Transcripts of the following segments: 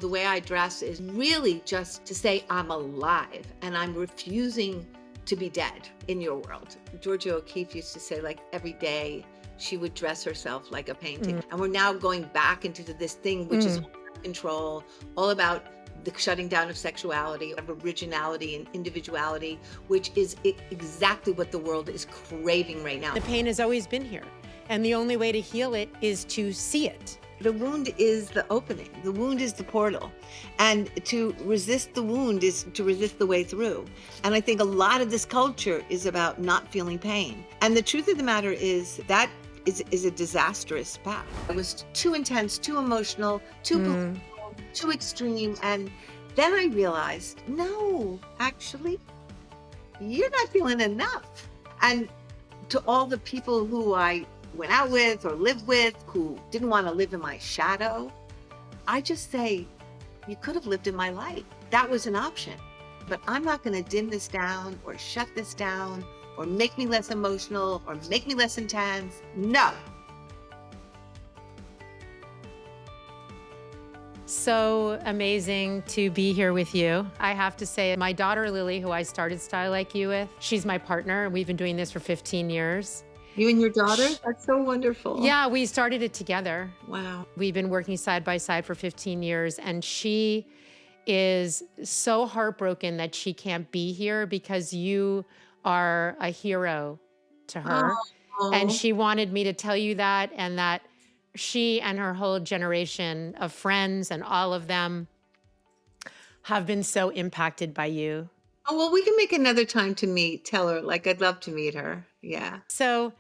The way I dress is really just to say I'm alive and I'm refusing to be dead in your world. Georgia O'Keeffe used to say, like, every day she would dress herself like a painting. And we're now going back into this thing which is all about control, all about the shutting down of sexuality, of originality and individuality, which is exactly what the world is craving right now. The pain has always been here, and the only way to heal it is to see it. The wound is the opening. The wound is the portal. And to resist the wound is to resist the way through. And I think a lot of this culture is about not feeling pain. And the truth of the matter is that is a disastrous path. It was too intense, too emotional, too political, too extreme. And then I realized, no, actually, you're not feeling enough. And to all the people who I went out with or lived with who didn't want to live in my shadow, I just say, you could have lived in my light. That was an option. But I'm not going to dim this down or shut this down or make me less emotional or make me less intense. No. So amazing to be here with you. I have to say, my daughter Lily, who I started StyleLikeU with, she's my partner. We've been doing this for 15 years. You and your daughter? That's so wonderful. Yeah, we started it together. Wow. We've been working side by side for 15 years, and she is so heartbroken that she can't be here because you are a hero to her. Oh. And she wanted me to tell you that, and that she and her whole generation of friends and all of them have been so impacted by you. Oh, well, we can make another time to meet. Tell her, like, I'd love to meet her. Yeah. So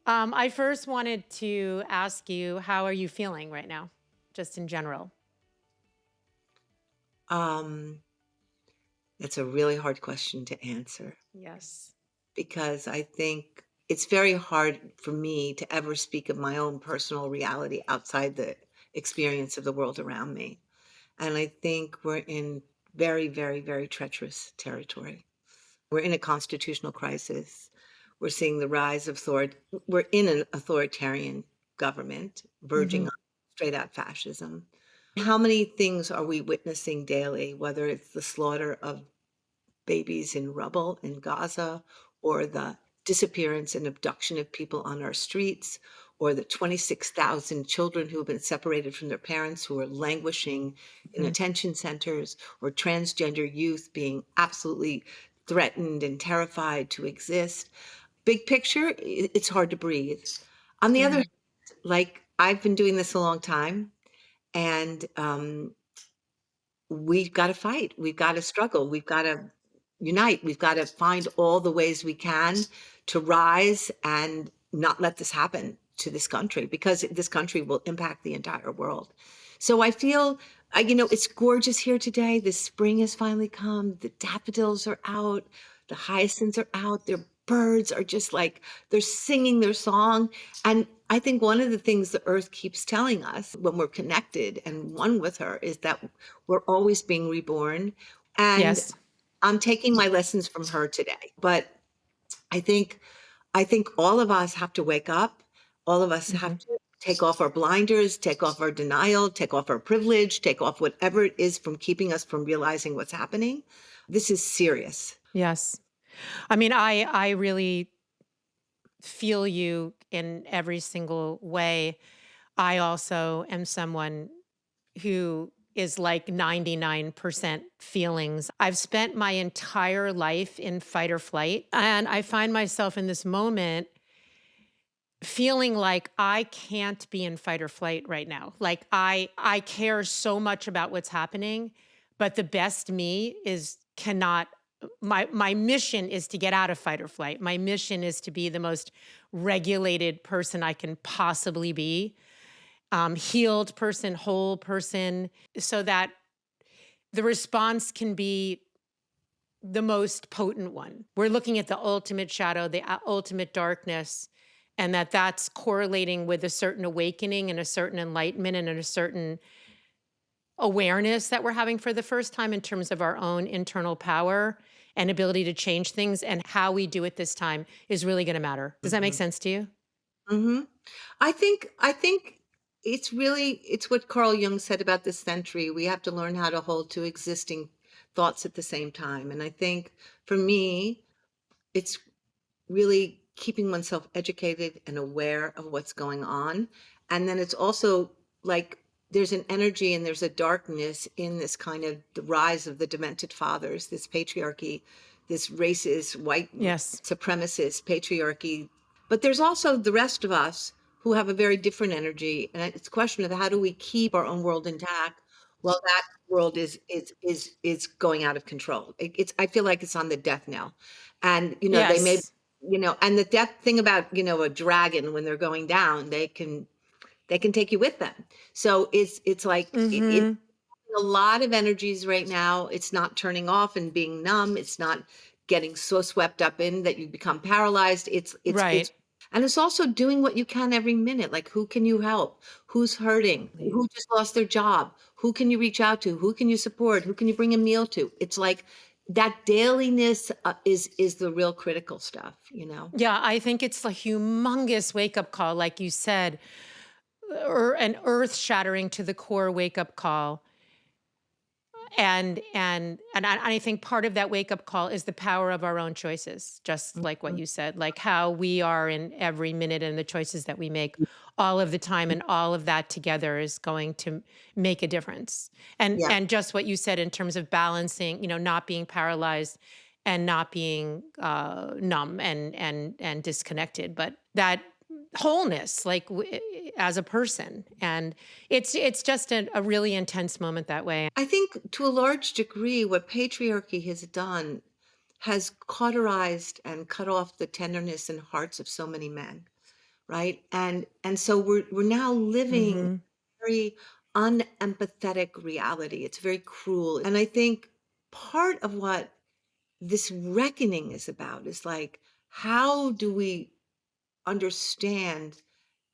I first wanted to ask you, how are you feeling right now, just in general? That's a really hard question to answer Yes. because I think it's very hard for me to ever speak of my own personal reality outside the experience of the world around me. And I think we're in very, very, very treacherous territory. We're in a constitutional crisis. We're seeing the rise of we're in an authoritarian government verging on straight out fascism. How many things are we witnessing daily, whether it's the slaughter of babies in rubble in Gaza, or the disappearance and abduction of people on our streets, or the 26,000 children who have been separated from their parents who are languishing in attention centers, or transgender youth being absolutely threatened and terrified to exist. Big picture, it's hard to breathe. On the other hand, like, I've been doing this a long time, and we've got to fight. We've got to struggle. We've got to unite. We've got to find all the ways we can to rise and not let this happen to this country, because this country will impact the entire world. So I feel, it's gorgeous here today. The spring has finally come. The daffodils are out. The hyacinths are out. Their birds are just like, they're singing their song. And I think one of the things the earth keeps telling us when we're connected and one with her is that we're always being reborn. And Yes. I'm taking my lessons from her today. But I think all of us have to wake up. All of us have to take off our blinders, take off our denial, take off our privilege, take off whatever it is from keeping us from realizing what's happening. This is serious. Yes. I mean, I really feel you in every single way. I also am someone who is like 99% feelings. I've spent my entire life in fight or flight, and I find myself in this moment feeling like I can't be in fight or flight right now. Like I care so much about what's happening, but the best me cannot. My mission is to get out of fight or flight. My mission is to be the most regulated person I can possibly be, healed person, whole person, so that the response can be the most potent one. We're looking at the ultimate shadow, the ultimate darkness, and that's correlating with a certain awakening and a certain enlightenment and a certain awareness that we're having for the first time in terms of our own internal power and ability to change things, and how we do it this time is really going to matter. Does that make sense to you? I think it's what Carl Jung said about this century. We have to learn how to hold two existing thoughts at the same time. And I think for me, it's really keeping oneself educated and aware of what's going on. And then it's also like there's an energy and there's a darkness in this kind of the rise of the demented fathers, this patriarchy, this racist, white Yes. supremacist patriarchy. But there's also the rest of us who have a very different energy. And it's a question of how do we keep our own world intact while that world is going out of control. It's I feel like it's on the death knell. And they may Yes. and the death thing about, a dragon when they're going down, they can take you with them. So it's like it's Mm-hmm. a lot of energies right now. It's not turning off and being numb. It's not getting so swept up in that you become paralyzed. It's Right. and it's also doing what you can every minute. Like who can you help? Who's hurting? Who just lost their job? Who can you reach out to? Who can you support? Who can you bring a meal to? It's like that dailiness is the real critical stuff. Yeah, I think it's a humongous wake up call, like you said, or an earth shattering to the core wake up call. And I think part of that wake up call is the power of our own choices, just like what Mhm. you said, like how we are in every minute and the choices that we make all of the time, and all of that together is going to make a difference. And Yeah. and just what you said in terms of balancing, not being paralyzed and not being numb and disconnected, but that wholeness, like as a person. And it's just a really intense moment that way. I think to a large degree, what patriarchy has done has cauterized and cut off the tenderness and hearts of so many men, right? And so we're now living Hmm. very unempathetic reality. It's very cruel. And I think part of what this reckoning is about is like, how do we understand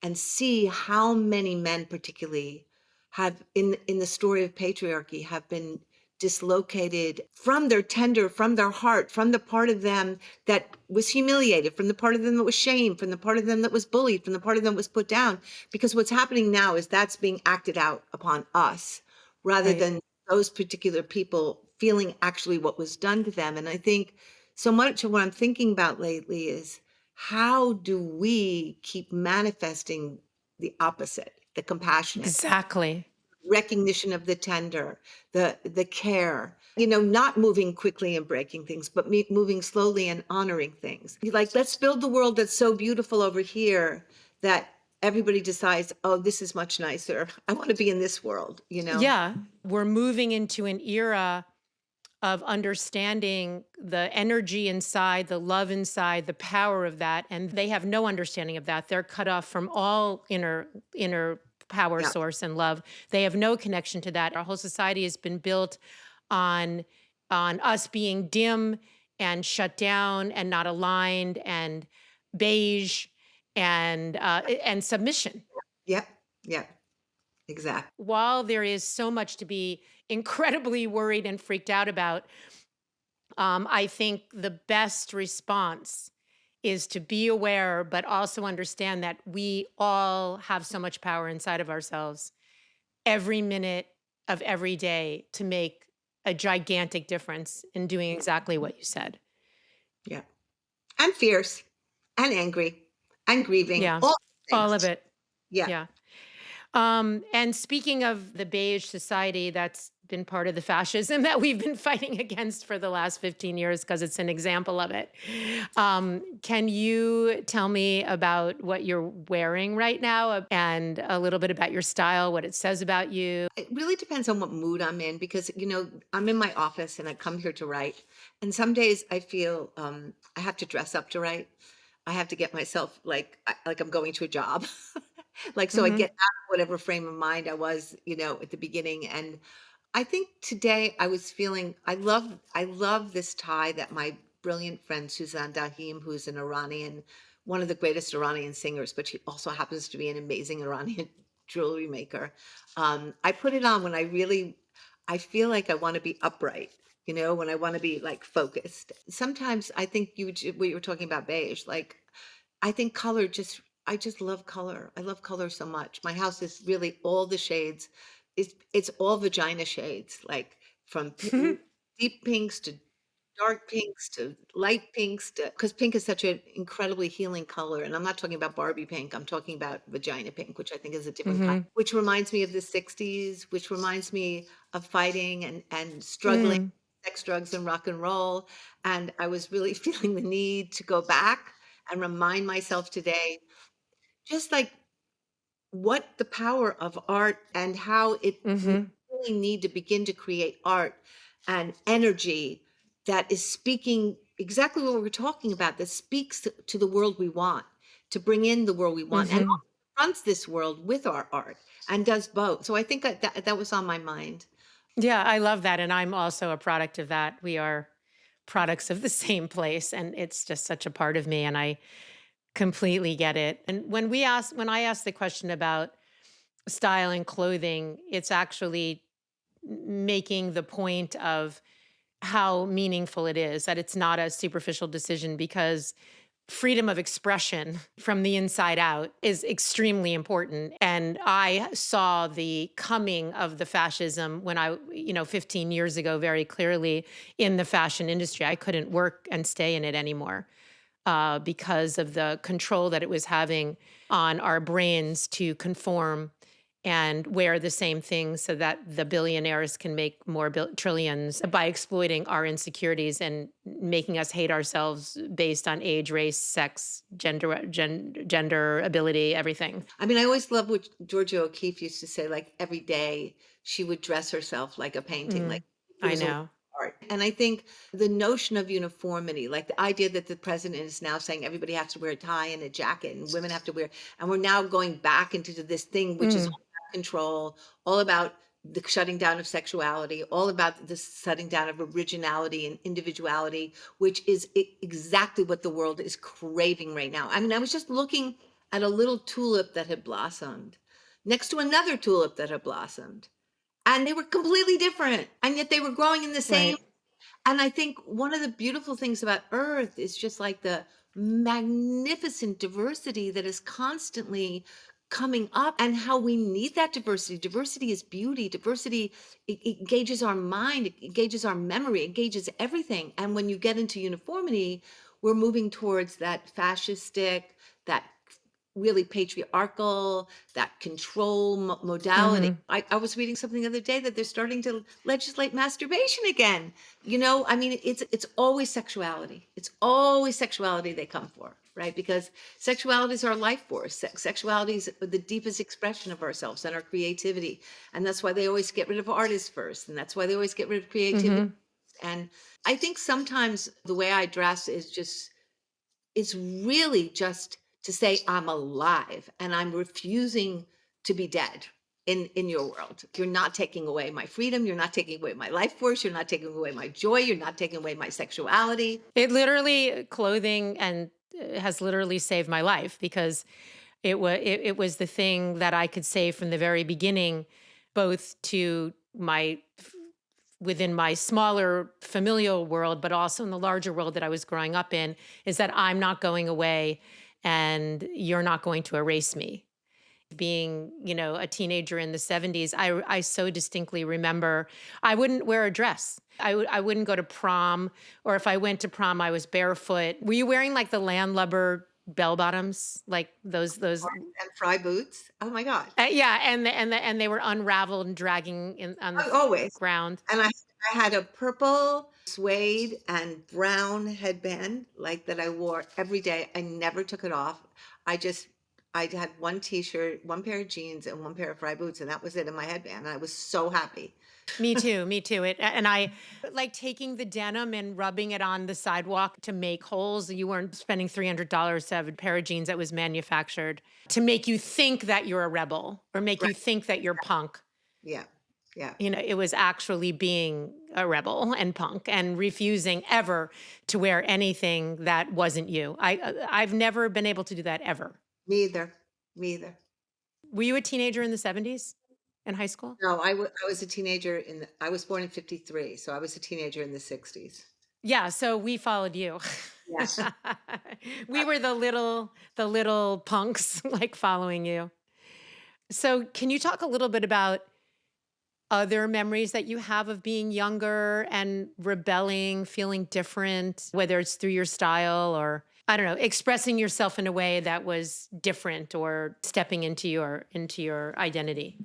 and see how many men particularly have in the story of patriarchy have been dislocated from their heart, from the part of them that was humiliated, from the part of them that was shamed, from the part of them that was bullied, from the part of them that was put down. Because what's happening now is that's being acted out upon us rather Right. than those particular people feeling actually what was done to them. And I think so much of what I'm thinking about lately is how do we keep manifesting the opposite, the compassionate, Exactly. recognition of the tender, the care, not moving quickly and breaking things, but moving slowly and honoring things. Like, let's build the world that's so beautiful over here that everybody decides, oh, this is much nicer. I want to be in this world. Yeah. We're moving into an era of understanding the energy inside, the love inside, the power of that. And they have no understanding of that. They're cut off from all inner power Yeah, source and love. They have no connection to that. Our whole society has been built on us being dim and shut down and not aligned and beige and submission. yeah, yeah, exactly. While there is so much to be incredibly worried and freaked out about, I think the best response is to be aware, but also understand that we all have so much power inside of ourselves every minute of every day to make a gigantic difference in doing exactly what you said. Yeah. And fierce and angry and grieving, Yeah, all all of things. it. Yeah. Yeah. And speaking of the beige society, that's been part of the fascism that we've been fighting against for the last 15 years because it's an example of it. Can you tell me about what you're wearing right now and a little bit about your style, what it says about you? It really depends on what mood I'm in because, I'm in my office and I come here to write. And some days I feel I have to dress up to write. I have to get myself like I'm going to a job. Like, so I Hmm. get out of whatever frame of mind I was, at the beginning. And I think today I was feeling I love this tie that my brilliant friend Suzanne Dahim, who's an Iranian, one of the greatest Iranian singers, but she also happens to be an amazing Iranian jewelry maker. I put it on when I feel like I want to be upright, when I want to be like focused. Sometimes I think what you were talking about beige, like I think color just I just love color. I love color so much. My house is really all the shades. It's all vagina shades, like from deep pinks to dark pinks to light pinks to, because pink is such an incredibly healing color, and I'm not talking about Barbie pink, I'm talking about vagina pink, which I think is a different kind, Mhm. which reminds me of the '60s, which reminds me of fighting and struggling, Mm. sex, drugs, and rock and roll, and I was really feeling the need to go back and remind myself today, just like what the power of art and how we Mhm. really need to begin to create art and energy that is speaking exactly what we're talking about, that speaks to the world we want, to bring in the world we want, and Mhm. also confronts this world with our art and does both. So I think that was on my mind. Yeah, I love that, and I'm also a product of that. We are products of the same place, and it's just such a part of me, and I completely get it. And when I ask the question about style and clothing, it's actually making the point of how meaningful it is, that it's not a superficial decision, because freedom of expression from the inside out is extremely important. And I saw the coming of the fascism when 15 years ago, very clearly in the fashion industry. I couldn't work and stay in it anymore because of the control that it was having on our brains to conform and wear the same things so that the billionaires can make more trillions by exploiting our insecurities and making us hate ourselves based on age, race, sex, gender, ability, everything. I mean, I always love what Georgia O'Keeffe used to say, like every day she would dress herself like a painting, like Mm, it I was a work know. of art. And I think the notion of uniformity, like the idea that the president is now saying everybody has to wear a tie and a jacket and women have to wear, and we're now going back into this thing which is Mm, all about control, all about the shutting down of sexuality, all about the shutting down of originality and individuality, which is exactly what the world is craving right now. I mean, I was just looking at a little tulip that had blossomed next to another tulip that had blossomed. And they were completely different. And yet they were growing in the same. right. And I think one of the beautiful things about Earth is just like the magnificent diversity that is constantly coming up, and how we need that diversity. Diversity is beauty. Diversity, it engages our mind, it engages our memory, it engages everything. And when you get into uniformity, we're moving towards that fascistic, that really patriarchal, that control modality. Hmm. I was reading something the other day that they're starting to legislate masturbation again. I mean, it's always sexuality. It's always sexuality they come for, right? Because sexuality is our life force. Sexuality is the deepest expression of ourselves and our creativity, and that's why they always get rid of artists first, and that's why they always get rid of creativity. Hmm. And I think sometimes the way I dress is really just to say I'm alive and I'm refusing to be dead in your world. You're not taking away my freedom, you're not taking away my life force, you're not taking away my joy, you're not taking away my sexuality. It literally, clothing and has literally saved my life, because it was the thing that I could say from the very beginning, both to my within my smaller familial world, but also in the larger world that I was growing up in, is that I'm not going away and you're not going to erase me. Being, a teenager in the 70s, I so distinctly remember I wouldn't wear a dress. I wouldn't go to prom, or if I went to prom, I was barefoot. Were you wearing like the landlubber bell bottoms, like those? And fry boots. Oh my God. Yeah, and they were unraveled and dragging in on the Always. ground. And I had a purple suede and brown headband like that I wore every day. I never took it off. I just I had one t-shirt, one pair of jeans, and one pair of fry boots, and that was it in my headband. And I was so happy. Me too, me too. And I like taking the denim and rubbing it on the sidewalk to make holes. You weren't spending $300 to have a pair of jeans that was manufactured to make you think that you're a rebel or make Right. you think that you're punk. Yeah. Yeah. It was actually being a rebel and punk and refusing ever to wear anything that wasn't you. I've never been able to do that ever. Me either. Me either. Were you a teenager in the 70s in high school? No, I was a teenager I was born in '53, so I was a teenager in the '60s. Yeah, so we followed you. Yes. We were the little punks like following you. So can you talk a little bit about other memories that you have of being younger and rebelling, feeling different, whether it's through your style or I don't know, expressing yourself in a way that was different or stepping into your identity.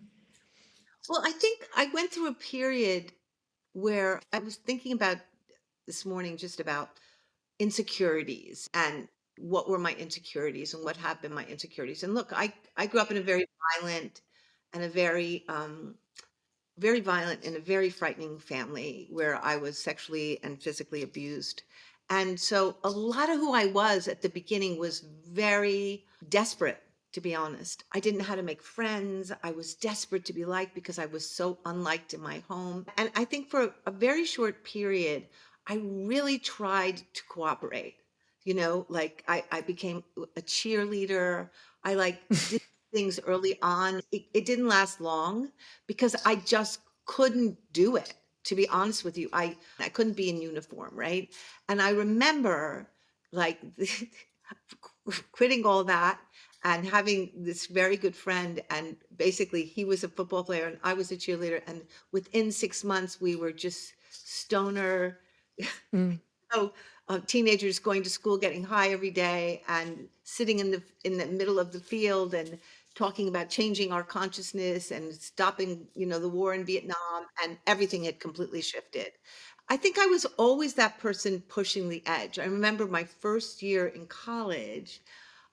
Well, I think I went through a period where I was thinking about this morning just about insecurities and what were my insecurities and what have been my insecurities. And look, I grew up in a very violent and a very violent and a very frightening family where I was sexually and physically abused. And so a lot of who I was at the beginning was very desperate, to be honest. I didn't know how to make friends. I was desperate to be liked because I was so unliked in my home. And I think for a very short period, I really tried to cooperate. Like I became a cheerleader. I like did things early on. It didn't last long because I just couldn't do it. To be honest with you, I couldn't be in uniform, right? And I remember like quitting all that and having this very good friend, and basically he was a football player and I was a cheerleader, and within 6 months we were just stoner Mm. so, teenagers going to school, getting high every day, and sitting in the middle of the field and talking about changing our consciousness and stopping, the war in Vietnam, and everything had completely shifted. I think I was always that person pushing the edge. I remember my first year in college.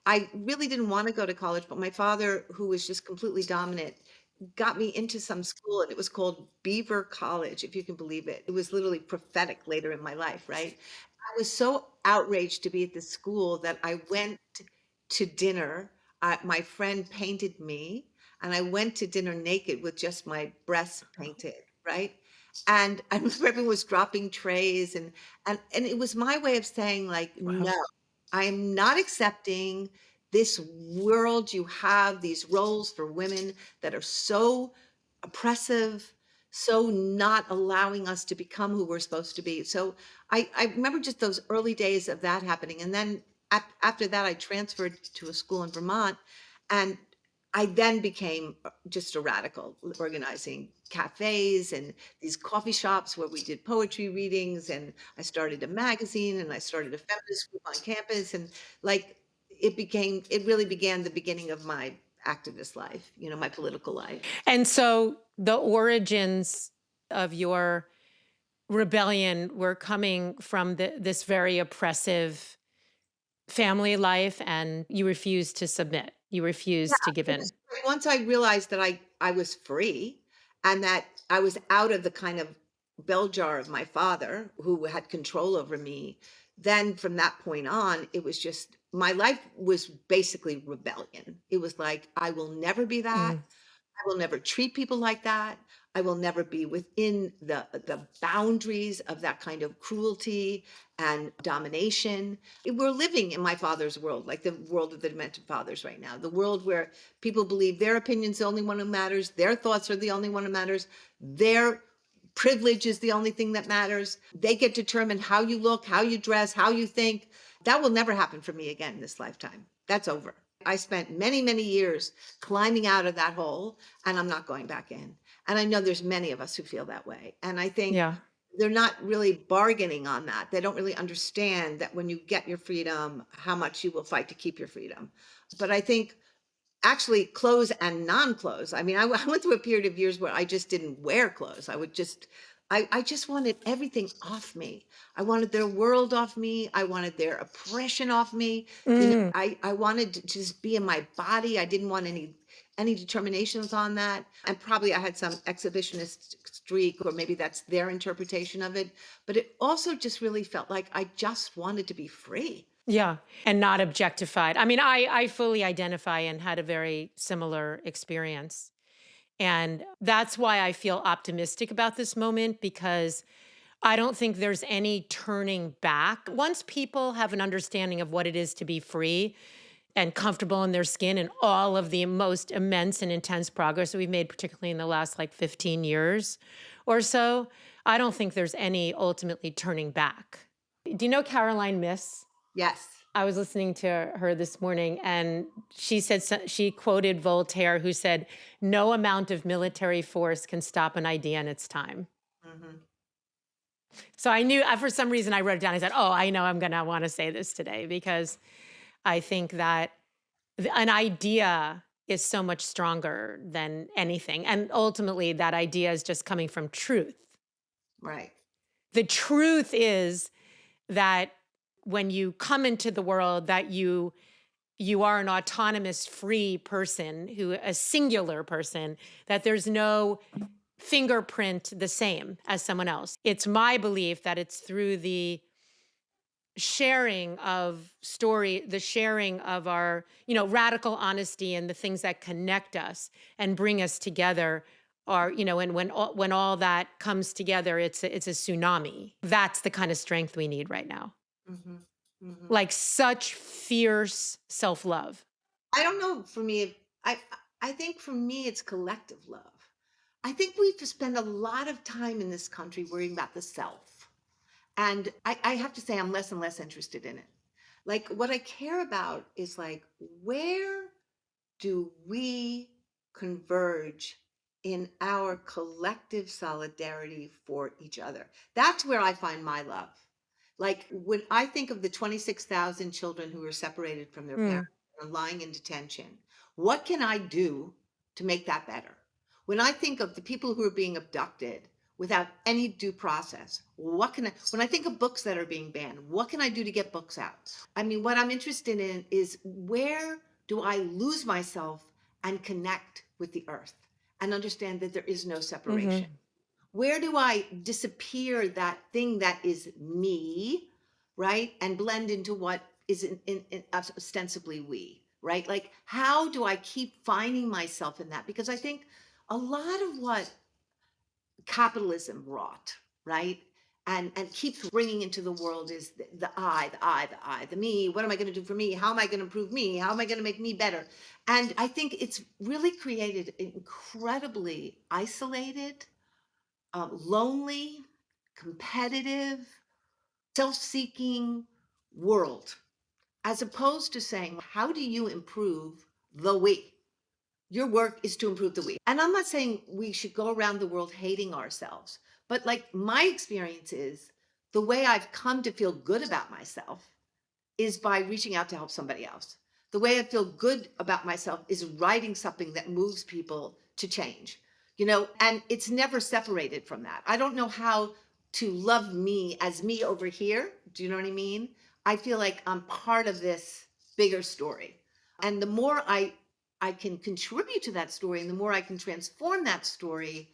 I really didn't want to go to college, but my father, who was just completely dominant, got me into some school, and it was called Beaver College, if you can believe it. It was literally prophetic later in my life, right? I was so outraged to be at this school that I went to dinner. My friend painted me, and I went to dinner naked with just my breasts painted, right? And I remember everyone was dropping trays, and it was my way of saying, like, no, Wow. I am not accepting this world you have, these roles for women that are so oppressive, so not allowing us to become who we're supposed to be. So I remember just those early days of that happening. And then after that, I transferred to a school in Vermont, and I then became just a radical, organizing cafes and these coffee shops where we did poetry readings. And I started a magazine, and I started a feminist group on campus. And like it really began the beginning of my activist life, my political life. And so the origins of your rebellion were coming from this very oppressive family life, and you refused to submit. You Yeah, refused to give it in. was once I realized that I was free and that I was out of the kind of bell jar of my father who had control over me, then from that point on, it was just my life was basically rebellion. It was like, I will never be that. Mm. I will never treat people like that. I will never be within the boundaries of that kind of cruelty and domination. We're living in my father's world, like the world of the demented fathers right now, the world where people believe their opinion's the only one who matters, their thoughts are the only one who matters, their privilege is the only thing that matters. They get to determine how you look, how you dress, how you think. That will never happen for me again this lifetime. That's over. I spent many, many years climbing out of that hole, and I'm not going back in. And I know there's many of us who feel that way. And I think Yeah. they're not really bargaining on that. They don't really understand that when you get your freedom, how much you will fight to keep your freedom. But I think actually clothes and non-clothes. I mean, I went through a period of years where I just didn't wear clothes. I just wanted everything off me. I wanted their world off me. I wanted their oppression off me. Mm. I wanted to just be in my body. I didn't want any determinations on that. And probably I had some exhibitionist streak, or maybe that's their interpretation of it. But it also just really felt like I just wanted to be free. Yeah. And not objectified. I mean, I fully identify and had a very similar experience. And that's why I feel optimistic about this moment, because I don't think there's any turning back. Once people have an understanding of what it is to be free and comfortable in their skin, and all of the most immense and intense progress that we've made, particularly in the last like 15 years or so, I don't think there's any ultimately turning back. Do you know Caroline Miss? Yes. I was listening to her this morning, and she said she quoted Voltaire, who said, "No amount of military force can stop an idea in its time." Hmm. So I knew, for some reason, I wrote it down. I said, "Oh, I know I'm going to want to say this today," because I think that an idea is so much stronger than anything, and ultimately, that idea is just coming from truth. Right. The truth is that when you come into the world, that you are an autonomous, free person, a singular person, that there's no fingerprint the same as someone else. It's my belief that it's through the sharing of story, the sharing of our, radical honesty and the things that connect us and bring us together are, and when all that comes together, it's a tsunami. That's the kind of strength we need right now. Hmm. Hmm. Like such fierce self-love. I don't know. For me, I think for me, it's collective love. I think we've spent a lot of time in this country worrying about the self. And I have to say, I'm less and less interested in it. Like, what I care about is like, where do we converge in our collective solidarity for each other? That's where I find my love. Like, when I think of the 26,000 children who were separated from their Mm. parents and lying in detention, what can I do to make that better? When I think of the people who are being abducted without any due process, when I think of books that are being banned, what can I do to get books out? I mean, what I'm interested in is, where do I lose myself and connect with the earth and understand that there is no separation? Mhm. Where do I disappear that thing that is me, right? And blend into what is ostensibly we, right? Like, how do I keep finding myself in that? Because I think a lot of what capitalism wrought, right? And keeps bringing into the world is the I, the I, the I, the me. What am I going to do for me? How am I going to improve me? How am I going to make me better? And I think it's really created an incredibly isolated, lonely, competitive, self-seeking world, as opposed to saying, how do you improve the we? Your work is to improve the we. And I'm not saying we should go around the world hating ourselves, but like, my experience is, the way I've come to feel good about myself is by reaching out to help somebody else. The way I feel good about myself is writing something that moves people to change, and it's never separated from that. I don't know how to love me as me over here. Do you know what I mean? I feel like I'm part of this bigger story. And the more I can contribute to that story, and the more I can transform that story,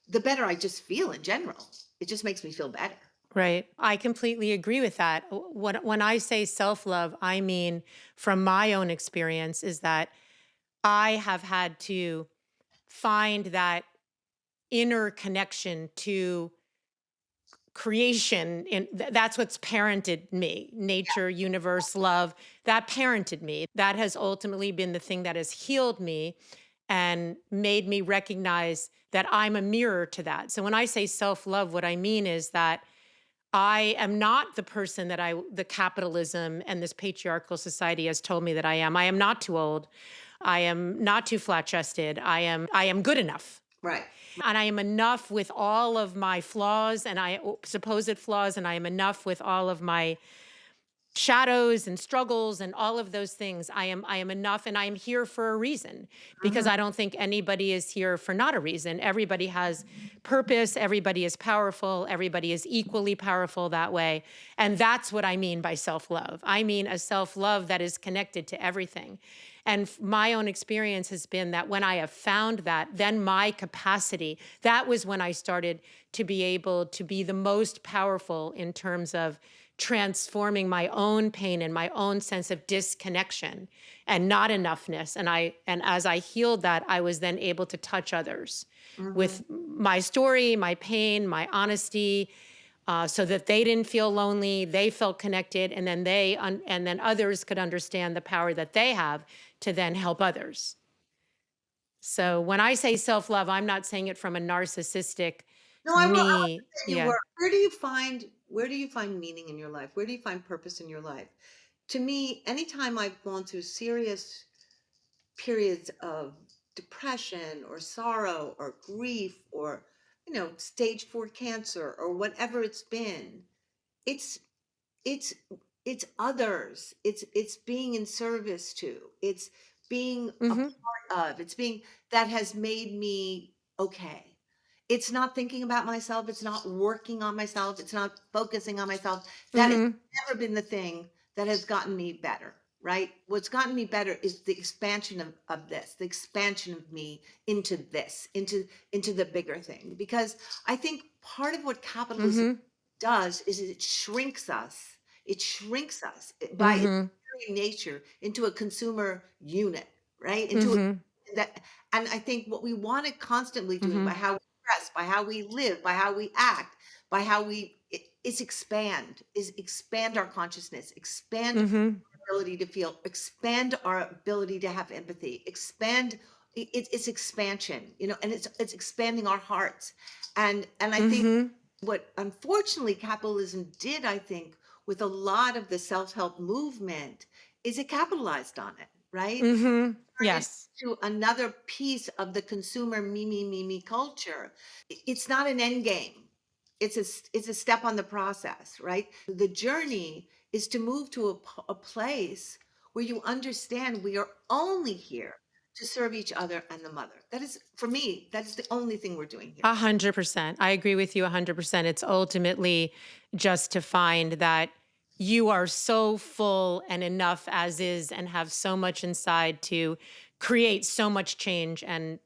the better I just feel in general. It just makes me feel better. Right. I completely agree with that. When I say self-love, I mean, from my own experience, is that I have had to find that inner connection to creation, and that's what's parented me. Nature, universe, love, that parented me. That has ultimately been the thing that has healed me and made me recognize that I'm a mirror to that. So when I say self-love, what I mean is that I am not the person that the capitalism and this patriarchal society has told me that I am. I am not too old. I am not too flat chested. I am good enough. Right. And I am enough with all of my flaws and supposed flaws. And I am enough with all of my shadows and struggles and all of those things. I am enough, and I am here for a reason, because Mhm. I don't think anybody is here for not a reason. Everybody has purpose, everybody is powerful, everybody is equally powerful that way. And that's what I mean by self-love. I mean a self-love that is connected to everything. And my own experience has been that when I have found that, then my capacity, that was when I started to be able to be the most powerful in terms of transforming my own pain and my own sense of disconnection and not enoughness. And as I healed that, I was then able to touch others Mhm. with my story, my pain, my honesty, so that they didn't feel lonely, they felt connected, and then and then others could understand the power that they have to then help others. So when I say self-love, I'm not saying it from a narcissistic No, I will me. understand your Yeah. work. Where do you find Where do you find meaning in your life? Where do you find purpose in your life? To me, anytime I've gone through serious periods of depression or sorrow or grief or, stage 4 cancer or whatever it's been, it's it's it's others. It's being in service to. It's being a Mm-hmm. part of. It's being that has made me okay. It's not thinking about myself. It's not working on myself. It's not focusing on myself. That has Mm-hmm. never been the thing that has gotten me better, right? What's gotten me better is the expansion of this, the expansion of me into this, into the bigger thing. Because I think part of what capitalism Mm-hmm. does is it shrinks us. It shrinks us by its Mm-hmm. very nature into a consumer unit, right? Into a Mm-hmm. that, and I think what we want to constantly doing Mm-hmm. by how we dress, by how we live, by how we act, by how is expand our consciousness, expand Mm-hmm. ability to feel, expand our ability to have empathy, expand it's expansion, and it's expanding our hearts. And I think Mm-hmm. what unfortunately capitalism did, I think, with a lot of the self-help movement is it capitalized on it, right? Mm-hmm. Turned Yes. into another piece of the consumer me culture. It's not an end game. It's a step on the process, right? The journey is to move to a place where you understand we are only here to serve each other and the mother. That is, for me, that's the only thing we're doing here. 100%. I agree with you 100%. It's ultimately just to find that you are so full and enough as is and have so much inside to create so much change and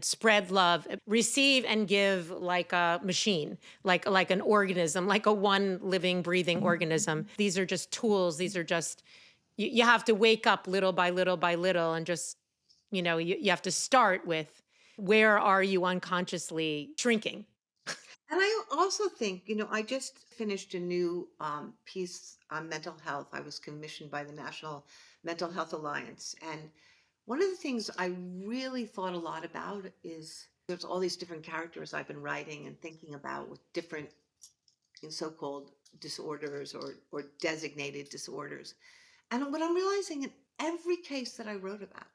spread love, receive and give like a machine, like an organism, like a one living breathing organism. These are just tools. These are just you have to wake up little by little by little and just you have to start with where are you unconsciously shrinking. And I also think, I just finished a new piece on mental health. I was commissioned by the National Mental Health Alliance. And one of the things I really thought a lot about is there's all these different characters I've been writing and thinking about with different so-called disorders or designated disorders. And what I'm realizing in every case that I wrote about,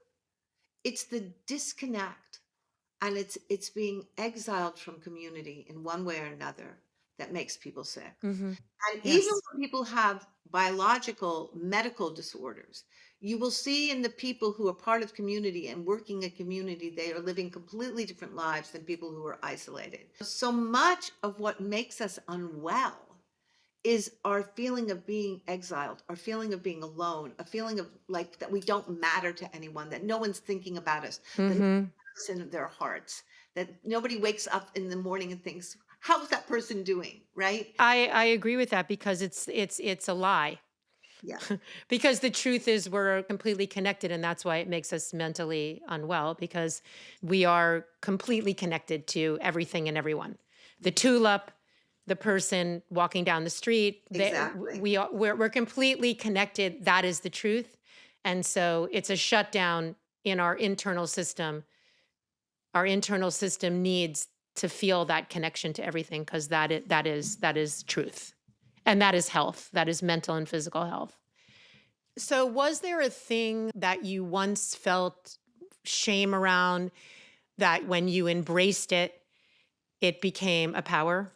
it's the disconnect and it's being exiled from community in one way or another that makes people sick. Hmm. And even Yes. when people have biological medical disorders, you will see in the people who are part of community and working a community, they are living completely different lives than people who are isolated. So much of what makes us unwell is our feeling of being exiled, our feeling of being alone, a feeling of like that we don't matter to anyone, that no one's thinking about us, that no Hmm. one's in their hearts, that nobody wakes up in the morning and thinks, how's that person doing? Right? I agree with that because it's a lie. Yeah. Because the truth is we're completely connected and that's why it makes us mentally unwell because we are completely connected to everything and everyone. The tulip, the person walking down the street, Exactly. we're completely connected. That is the truth. And so it's a shutdown in our internal system. Our internal system needs to feel that connection to everything because that is truth. And that is health. That is mental and physical health. So, was there a thing that you once felt shame around that when you embraced it, it became a power?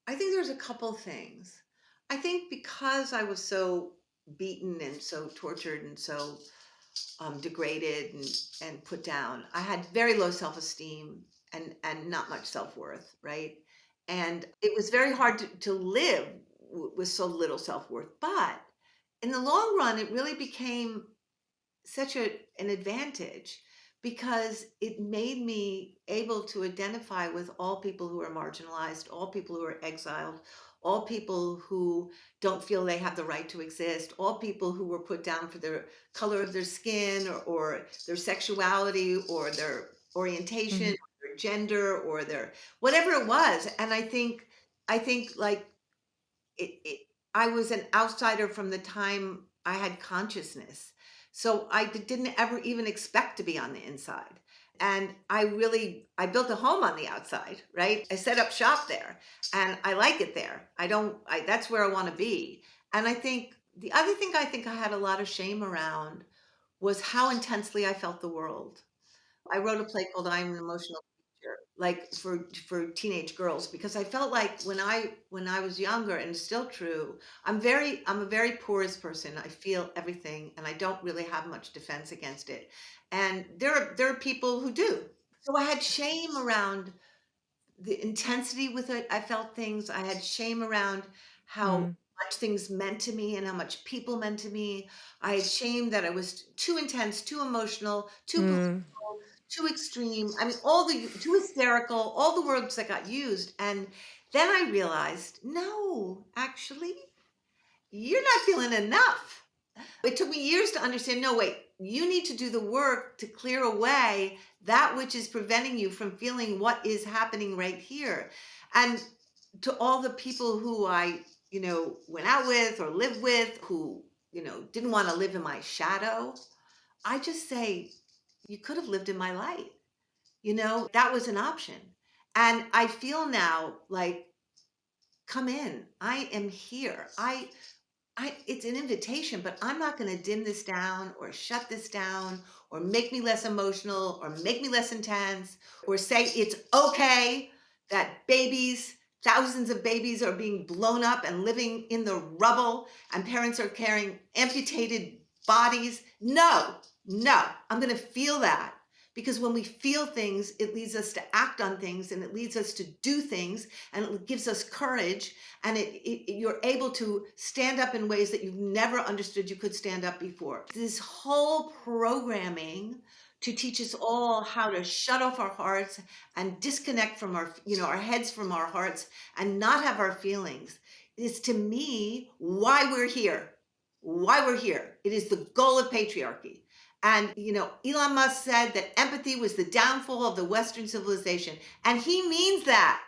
I think there's a couple things. I think because I was so beaten and so tortured and so degraded and put down, I had very low self-esteem and not much self-worth, right? And it was very hard to live with so little self-worth. But in the long run, it really became such an advantage because it made me able to identify with all people who are marginalized, all people who are exiled, all people who don't feel they have the right to exist, all people who were put down for their color of their skin or their sexuality or their orientation, Mhm. or their gender or their whatever it was. And I think like it I was an outsider from the time I had consciousness. So I didn't ever even expect to be on the inside. And I built a home on the outside, right? I set up shop there and I like it there. That's where I want to be. And I think the other thing I think I had a lot of shame around was how intensely I felt the world. I wrote a play called I'm an Emotional Teacher, like for teenage girls, because I felt like when I was younger, and it's still true, I'm a very porous person. I feel everything and I don't really have much defense against it. And there are people who do. So I had shame around the intensity with it. I felt things. I had shame around how Mm, much things meant to me and how much people meant to me. I had shame that I was too intense, too emotional, too mm. political, too extreme. I mean, too hysterical, all the words that got used. And then I realized, no, actually, you're not feeling enough. It took me years to understand, no, wait, you need to do the work to clear away that which is preventing you from feeling what is happening right here. And to all the people who I, went out with or lived with who, didn't want to live in my shadow, I just say, you could have lived in my light. That was an option. And I feel now like, come in. I am here. It's an invitation, but I'm not going to dim this down or shut this down or make me less emotional or make me less intense or say it's okay that thousands of babies are being blown up and living in the rubble and parents are carrying amputated bodies. No, no, I'm going to feel that. Because when we feel things, it leads us to act on things and it leads us to do things and it gives us courage and you're able to stand up in ways that you've never understood you could stand up before. This whole programming to teach us all how to shut off our hearts and disconnect from our heads from our hearts and not have our feelings is, to me, why we're here. Why we're here. It is the goal of patriarchy. And, Elon Musk said that empathy was the downfall of the Western civilization. And he means that.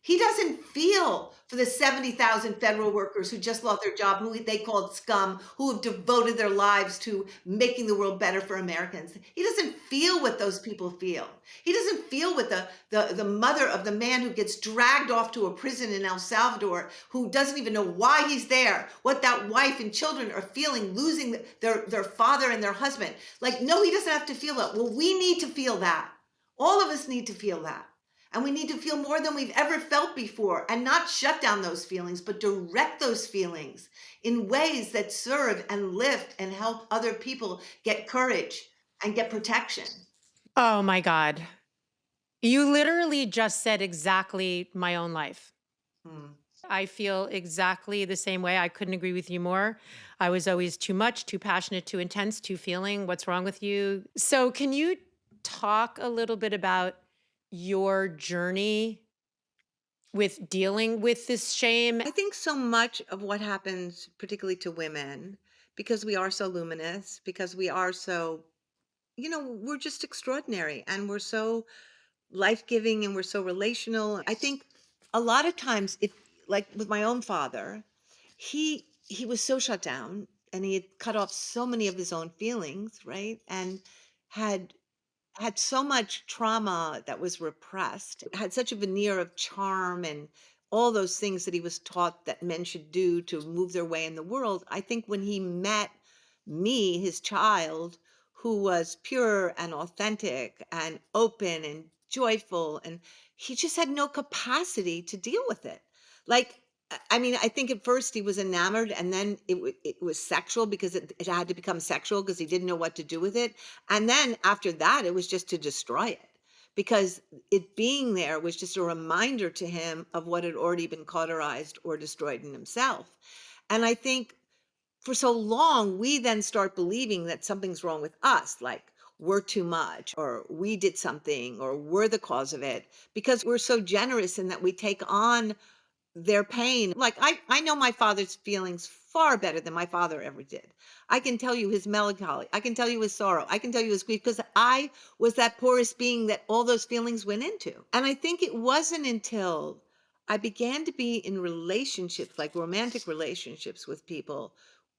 He doesn't feel for the 70,000 federal workers who just lost their job, who they called scum, who have devoted their lives to making the world better for Americans. He doesn't feel what those people feel. He doesn't feel what the mother of the man who gets dragged off to a prison in El Salvador, who doesn't even know why he's there, what that wife and children are feeling, losing their father and their husband. Like, no, he doesn't have to feel that. Well, we need to feel that. All of us need to feel that. And we need to feel more than we've ever felt before and not shut down those feelings, but direct those feelings in ways that serve and lift and help other people get courage and get protection. Oh my God. You literally just said exactly my own life. Hmm. I feel exactly the same way. I couldn't agree with you more. I was always too much, too passionate, too intense, too feeling. What's wrong with you? So, can you talk a little bit about your journey with dealing with this shame? I think so much of what happens, particularly to women, because we are so luminous, because we are so, we're just extraordinary and we're so life-giving and we're so relational. I think a lot of times like with my own father, he was so shut down and he had cut off so many of his own feelings, right? And had had so much trauma that was repressed, had such a veneer of charm and all those things that he was taught that men should do to move their way in the world. I think when he met me, his child, who was pure and authentic and open and joyful, and he just had no capacity to deal with it. Like, I mean, I think at first he was enamored, and then it was sexual because it had to become sexual because he didn't know what to do with it. And then after that, it was just to destroy it because it being there was just a reminder to him of what had already been cauterized or destroyed in himself. And I think for so long, we then start believing that something's wrong with us, like we're too much, or we did something, or we're the cause of it, because we're so generous in that we take on their pain. Like I know my father's feelings far better than my father ever did. I can tell you his melancholy. I can tell you his sorrow. I can tell you his grief because I was that porous being that all those feelings went into. And I think it wasn't until I began to be in relationships, like romantic relationships with people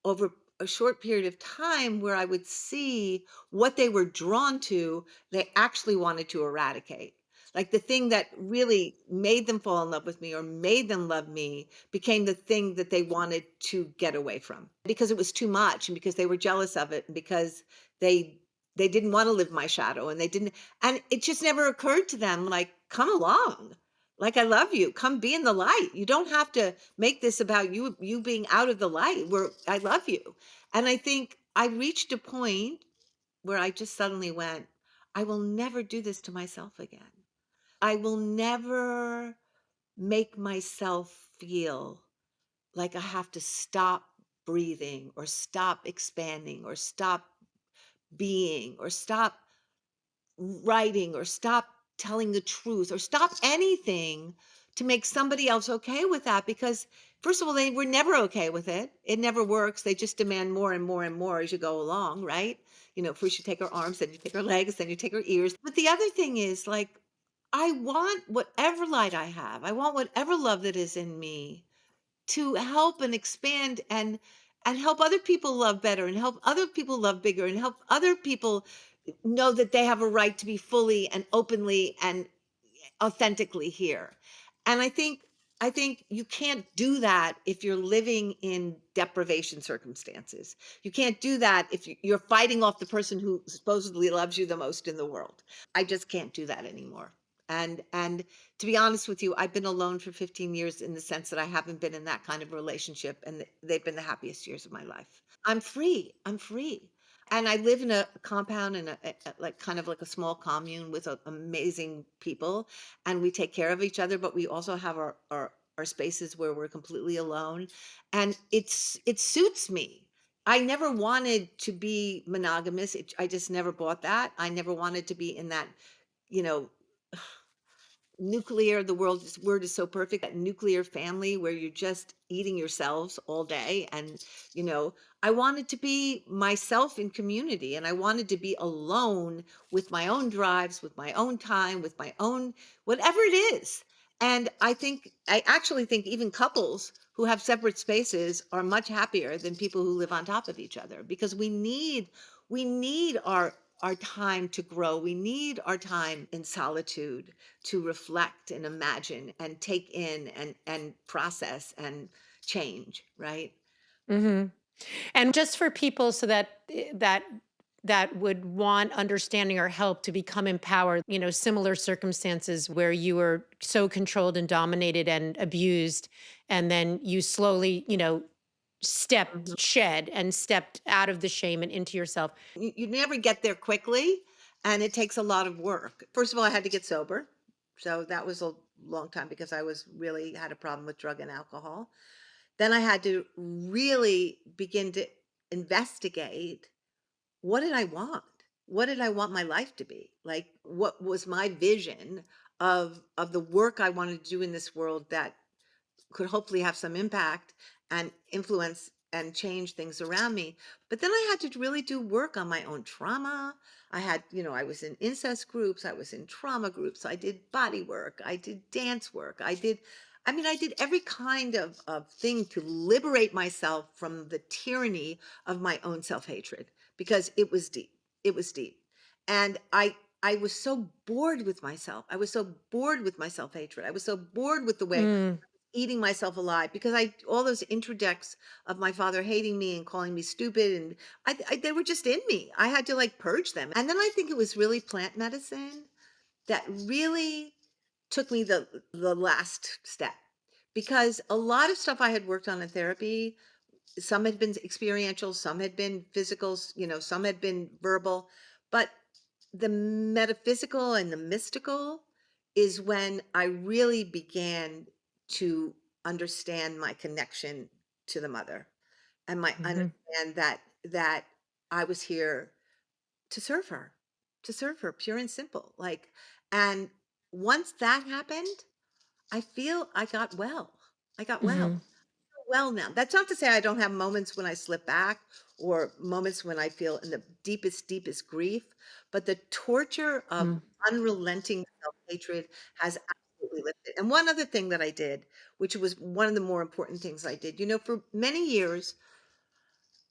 over a short period of time where I would see what they were drawn to, they actually wanted to eradicate. Like the thing that really made them fall in love with me or made them love me became the thing that they wanted to get away from because it was too much and because they were jealous of it and because they they didn't want to live my shadow and they didn't, and it just never occurred to them like, come along. Like I love you. Come be in the light. You don't have to make this about you being out of the light. Where I love you. And I think I reached a point where I just suddenly went, I will never do this to myself again. I will never make myself feel like I have to stop breathing or stop expanding or stop being or stop writing or stop telling the truth or stop anything to make somebody else okay with that because first of all they were never okay with it. It never works. They just demand more and more and more as you go along, right? You know, first you take her arms, then you take her legs, then you take her ears. But the other thing is like I want whatever light I have. I want whatever love that is in me to help and expand and help other people love better and help other people love bigger and help other people know that they have a right to be fully and openly and authentically here. And I think you can't do that if you're living in deprivation circumstances. You can't do that if you're fighting off the person who supposedly loves you the most in the world. I just can't do that anymore. And to be honest with you, I've been alone for 15 years in the sense that I haven't been in that kind of relationship and they've been the happiest years of my life. I'm free. I'm free. And I live in a compound in like kind of like a small commune with amazing people, and we take care of each other. But we also have our spaces where we're completely alone, and it suits me. I never wanted to be monogamous. I just never bought that. I never wanted to be in that, you know, nuclear, the word is so perfect, that nuclear family where you're just eating yourselves all day. And you know, I wanted to be myself in community, and I wanted to be alone with my own drives, with my own time, with my own whatever it is. And I actually think even couples who have separate spaces are much happier than people who live on top of each other because we need our time to grow. We need our time in solitude to reflect and imagine and take in and process and change, right? Hmm. And just for people so that that would want understanding or help to become empowered, similar circumstances where you were so controlled and dominated and abused, and then you slowly, Mhm. shed and stepped out of the shame and into yourself. You never get there quickly, and it takes a lot of work. First of all, I had to get sober. So that was a long time because I was really had a problem with drug and alcohol. Then I had to really begin to investigate, what did I want? What did I want my life to be? Like what was my vision of the work I wanted to do in this world that could hopefully have some impact and influence and change things around me. But then I had to really do work on my own trauma. I was in incest groups, I was in trauma groups, I did body work, I did dance work, I did every kind of thing to liberate myself from the tyranny of my own self-hatred because it was deep. It was deep. And I was so bored with myself. I was so bored with my self-hatred. I was so bored with the way Mm. eating myself alive because I all those interdects of my father hating me and calling me stupid, and they were just in me. I had to like purge them. And then I think it was really plant medicine that really took me the last step because a lot of stuff I had worked on in therapy, some had been experiential, some had been physical, some had been verbal, but the metaphysical and the mystical is when I really began to understand my connection to the mother and my Mhm. understand that I was here to serve her, pure and simple. Like, and once that happened, I feel I got well. I got well Mhm. well now. That's not to say I don't have moments when I slip back or moments when I feel in the deepest, deepest grief, but the torture of Mm. unrelenting self-hatred has absolutely lifted. And one other thing that I did, which was one of the more important things I did, for many years,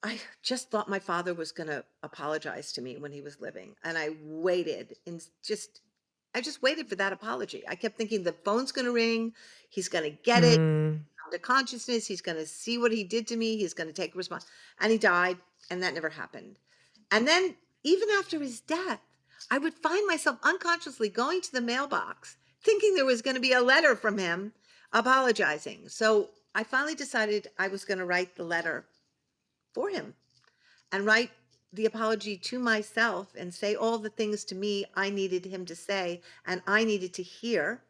I just thought my father was going to apologize to me when he was living. And I waited and I just waited for that apology. I kept thinking the phone's going to ring. He's going to get it, Mm, come to consciousness. He's going to see what he did to me. He's going to take response. And he died. And that never happened. And then even after his death, I would find myself unconsciously going to the mailbox, thinking there was going to be a letter from him apologizing. So I finally decided I was going to write the letter for him and write the apology to myself and say all the things to me I needed him to say and I needed to hear.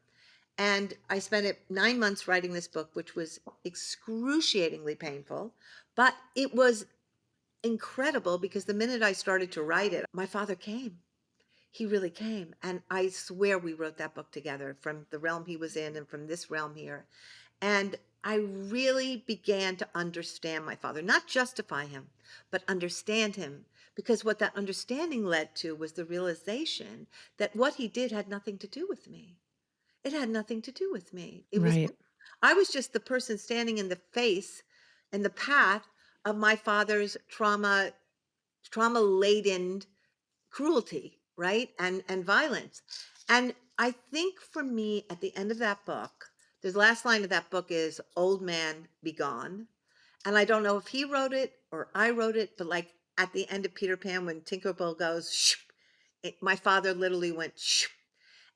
And I spent 9 months writing this book, which was excruciatingly painful, but it was incredible because the minute I started to write it, my father came. He really came. And I swear we wrote that book together from the realm he was in and from this realm here. And I really began to understand my father, not justify him, but understand him. Because what that understanding led to was the realization that what he did had nothing to do with me. It had nothing to do with me. right. I was just the person standing in the face, in the path of my father's trauma laden cruelty, right? And violence. And I think for me, at the end of that book, the last line of that book is "Old man, be gone." And I don't know if he wrote it or I wrote it, but like at the end of Peter Pan, when Tinkerbell goes, shh, my father literally went, shh.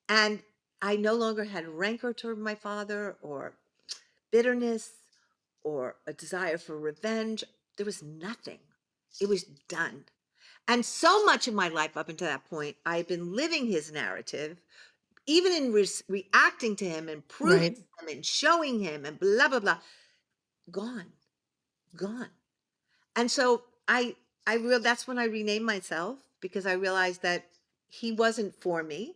And I no longer had rancor toward my father or bitterness or a desire for revenge. There was nothing. It was done. And so much of my life up until that point, I had been living his narrative, even in reacting to him and proving Right. him and showing him and blah, blah, blah. Gone, gone. And so that's when I renamed myself because I realized that he wasn't for me.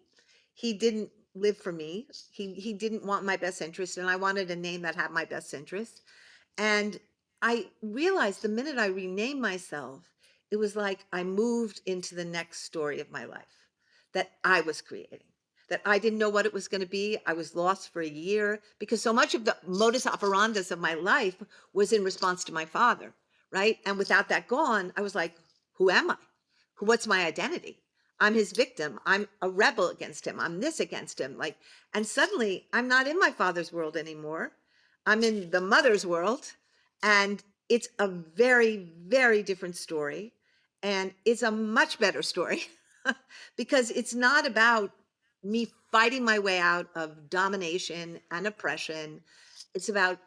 He didn't live for me. He didn't want my best interest. And I wanted a name that had my best interest. And I realized the minute I renamed myself, it was like I moved into the next story of my life that I was creating, that I didn't know what it was going to be. I was lost for a year because so much of the modus operandus of my life was in response to my father, right? And without that gone, I was like, who am I? What's my identity? I'm his victim. I'm a rebel against him. I'm this against him. Like, and suddenly I'm not in my father's world anymore. I'm in the mother's world, and it's a very, very different story. And it's a much better story because it's not about me fighting my way out of domination and oppression. It's about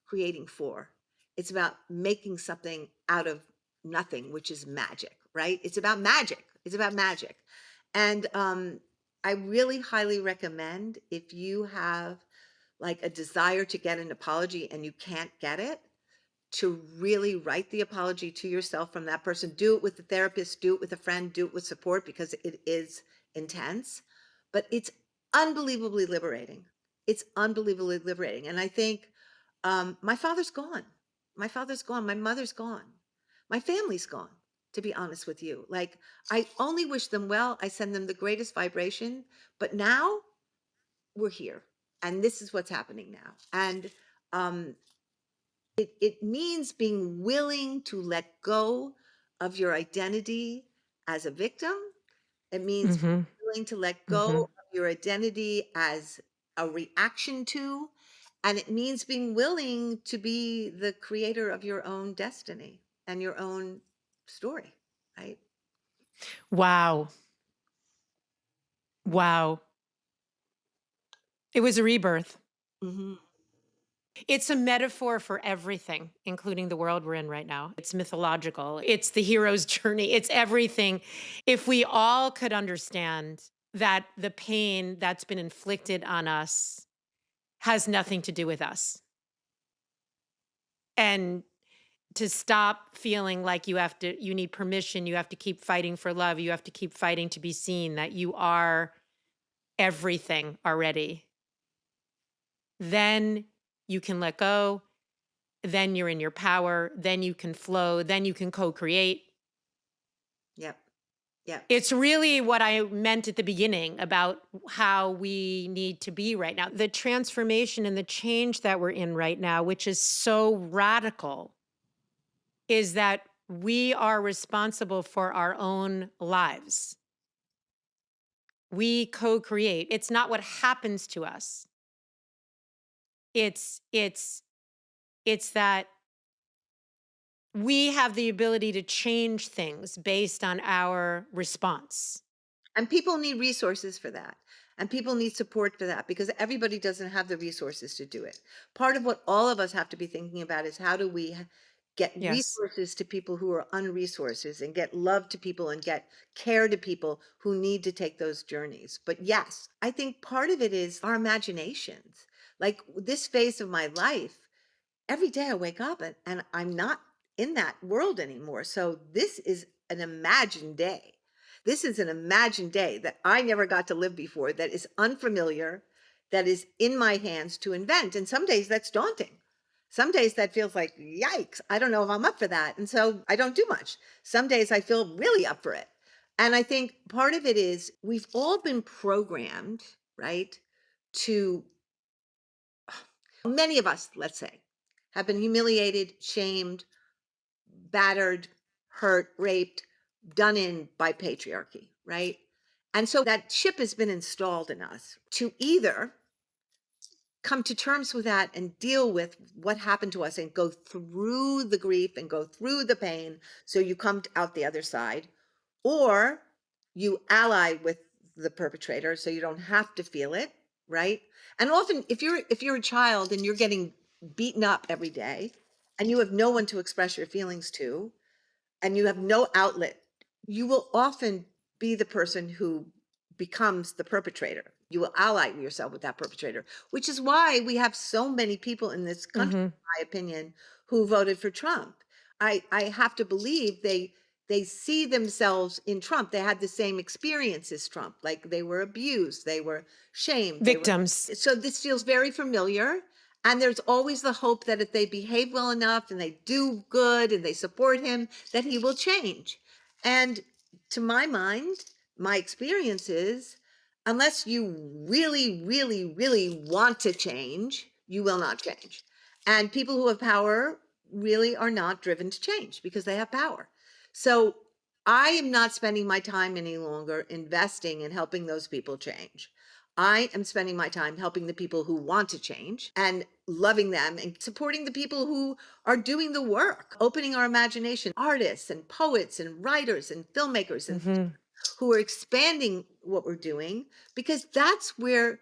creating for. It's about making something out of nothing, which is magic, right? It's about magic. It's about magic. And I really highly recommend if you have like a desire to get an apology and you can't get it, to really write the apology to yourself from that person. Do it with a therapist, do it with a friend, do it with support because it is intense, but it's unbelievably liberating. It's unbelievably liberating. And I think my father's gone. My father's gone. My mother's gone. My family's gone, to be honest with you. Like, I only wish them well. I send them the greatest vibration. But now we're here. And this is what's happening now. And um, it means being willing to let go of your identity as a victim. It means being Mm-hmm. willing to let Mm-hmm. go of your identity as a reaction to, and it means being willing to be the creator of your own destiny and your own story, right? Wow. Wow. It was a rebirth. Hmm. It's a metaphor for everything, including the world we're in right now. It's mythological. It's the hero's journey. It's everything. If we all could understand that the pain that's been inflicted on us has nothing to do with us, and to stop feeling like you need permission, you have to keep fighting for love, you have to keep fighting to be seen, that you are everything already, then you can let go. Then you're in your power. Then you can flow. Then you can co-create. Yep. Yep. It's really what I meant at the beginning about how we need to be right now. The transformation and the change that we're in right now, which is so radical, is that We are responsible for our own lives. We co-create. It's not what happens to us. It's it's it's that we have the ability to change things based on our response. And people need resources for that. And people need support for that because everybody doesn't have the resources to do it. Part of what all of us have to be thinking about is how do we get Yes. resources to people who are unresources and get love to people and get care to people who need to take those journeys. But yes, I think part of it is our imaginations. Like this phase of my life, every day I wake up and I'm not in that world anymore. So this is an imagined day. This is an imagined day that I never got to live before, that is unfamiliar, that is in my hands to invent. And some days that's daunting. Some days that feels like, yikes, I don't know if I'm up for that. And so I don't do much. Some days I feel really up for it. And I think part of it is we've all been programmed, right, to many of us, let's say, have been humiliated, shamed, battered, hurt, raped, done in by patriarchy, right? And so that chip has been installed in us to either come to terms with that and deal with what happened to us and go through the grief and go through the pain so you come out the other side, or you ally with the perpetrator so you don't have to feel it, right? And often if you're a child and you're getting beaten up every day and you have no one to express your feelings to and you have no outlet, you will often be the person who becomes the perpetrator. You will ally yourself with that perpetrator, which is why we have so many people in this country, Mhm. in my opinion, who voted for Trump. I have to believe they see themselves in Trump. They had the same experience as Trump, like they were abused, they were shamed, they were. Victims. So this feels very familiar. And there's always the hope that if they behave well enough and they do good and they support him, that he will change. And to my mind, my experience is unless you really, really, really want to change, you will not change. And people who have power really are not driven to change because they have power. So I am not spending my time any longer investing in helping those people change. I am spending my time helping the people who want to change and loving them and supporting the people who are doing the work, opening our imagination, artists and poets and writers and filmmakers and Mhm. who are expanding what we're doing because that's where,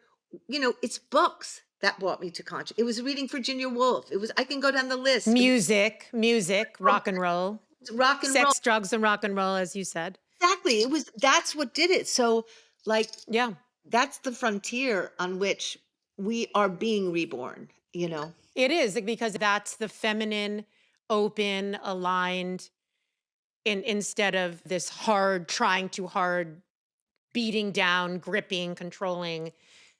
it's books that brought me to conscious. It was reading Virginia Woolf. It was, I can go down the list. Music, rock and roll, Rock and roll. sex, drugs, and rock and roll, as you said. Exactly. That's what did it. So like, Yeah. that's the frontier on which we are being reborn. It is because that's the feminine, open, aligned, instead of this hard, trying too hard, beating down, gripping, controlling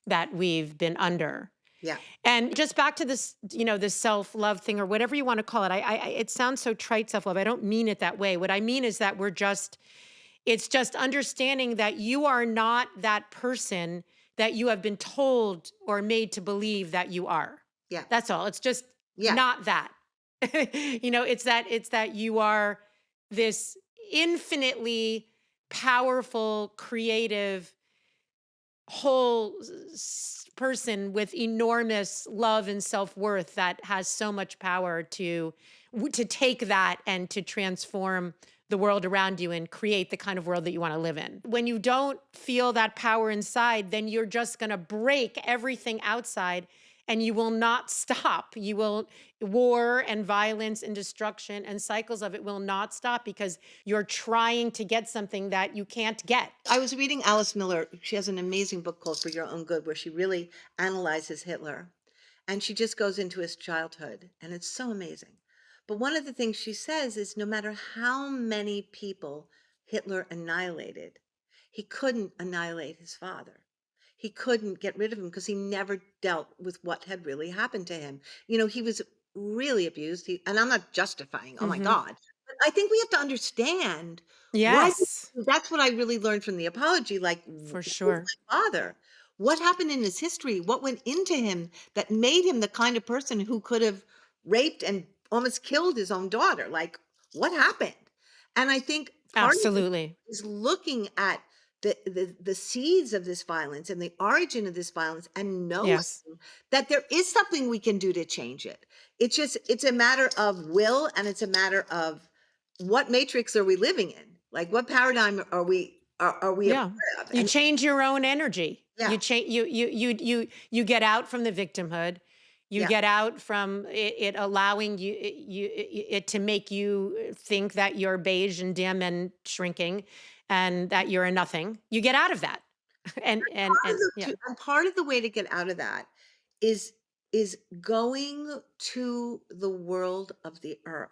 that we've been under. Yeah. And just back to this, this self-love thing or whatever you want to call it. It sounds so trite, self-love. I don't mean it that way. What I mean is that it's just understanding that you are not that person that you have been told or made to believe that you are. Yeah. That's all. It's just Yeah. not that. It's that you are this infinitely powerful, creative, whole person with enormous love and self-worth that has so much power to take that and to transform the world around you and create the kind of world that you want to live in. When you don't feel that power inside, then you're just going to break everything outside and you will not stop. War and violence and destruction and cycles of it will not stop because you're trying to get something that you can't get. I was reading Alice Miller. She has an amazing book called For Your Own Good, where she really analyzes Hitler. And she just goes into his childhood, and it's so amazing. But one of the things she says is no matter how many people Hitler annihilated, he couldn't annihilate his father. He couldn't get rid of him because he never dealt with what had really happened to him. He was really abused. And I'm not justifying, oh my Mhm. God. But I think we have to understand why. Yes, That's what I really learned from the apology. Like, for who's sure. my father? What happened in his history? What went into him that made him the kind of person who could have raped and almost killed his own daughter? Like, what happened? And I think part of it Absolutely. is looking at the seeds of this violence and the origin of this violence and knowing Yes. that there is something we can do to change it. It's a matter of will, and it's a matter of what matrix are we living in? Like, what paradigm are we a Yeah. part of? You And change your own energy. yeah, You get out from the victimhood. You yeah. get out from it allowing it to make you think that you're beige and dim and shrinking and that you're a nothing. You get out of that. And yeah. And part of the way to get out of that is is going to the world of the earth.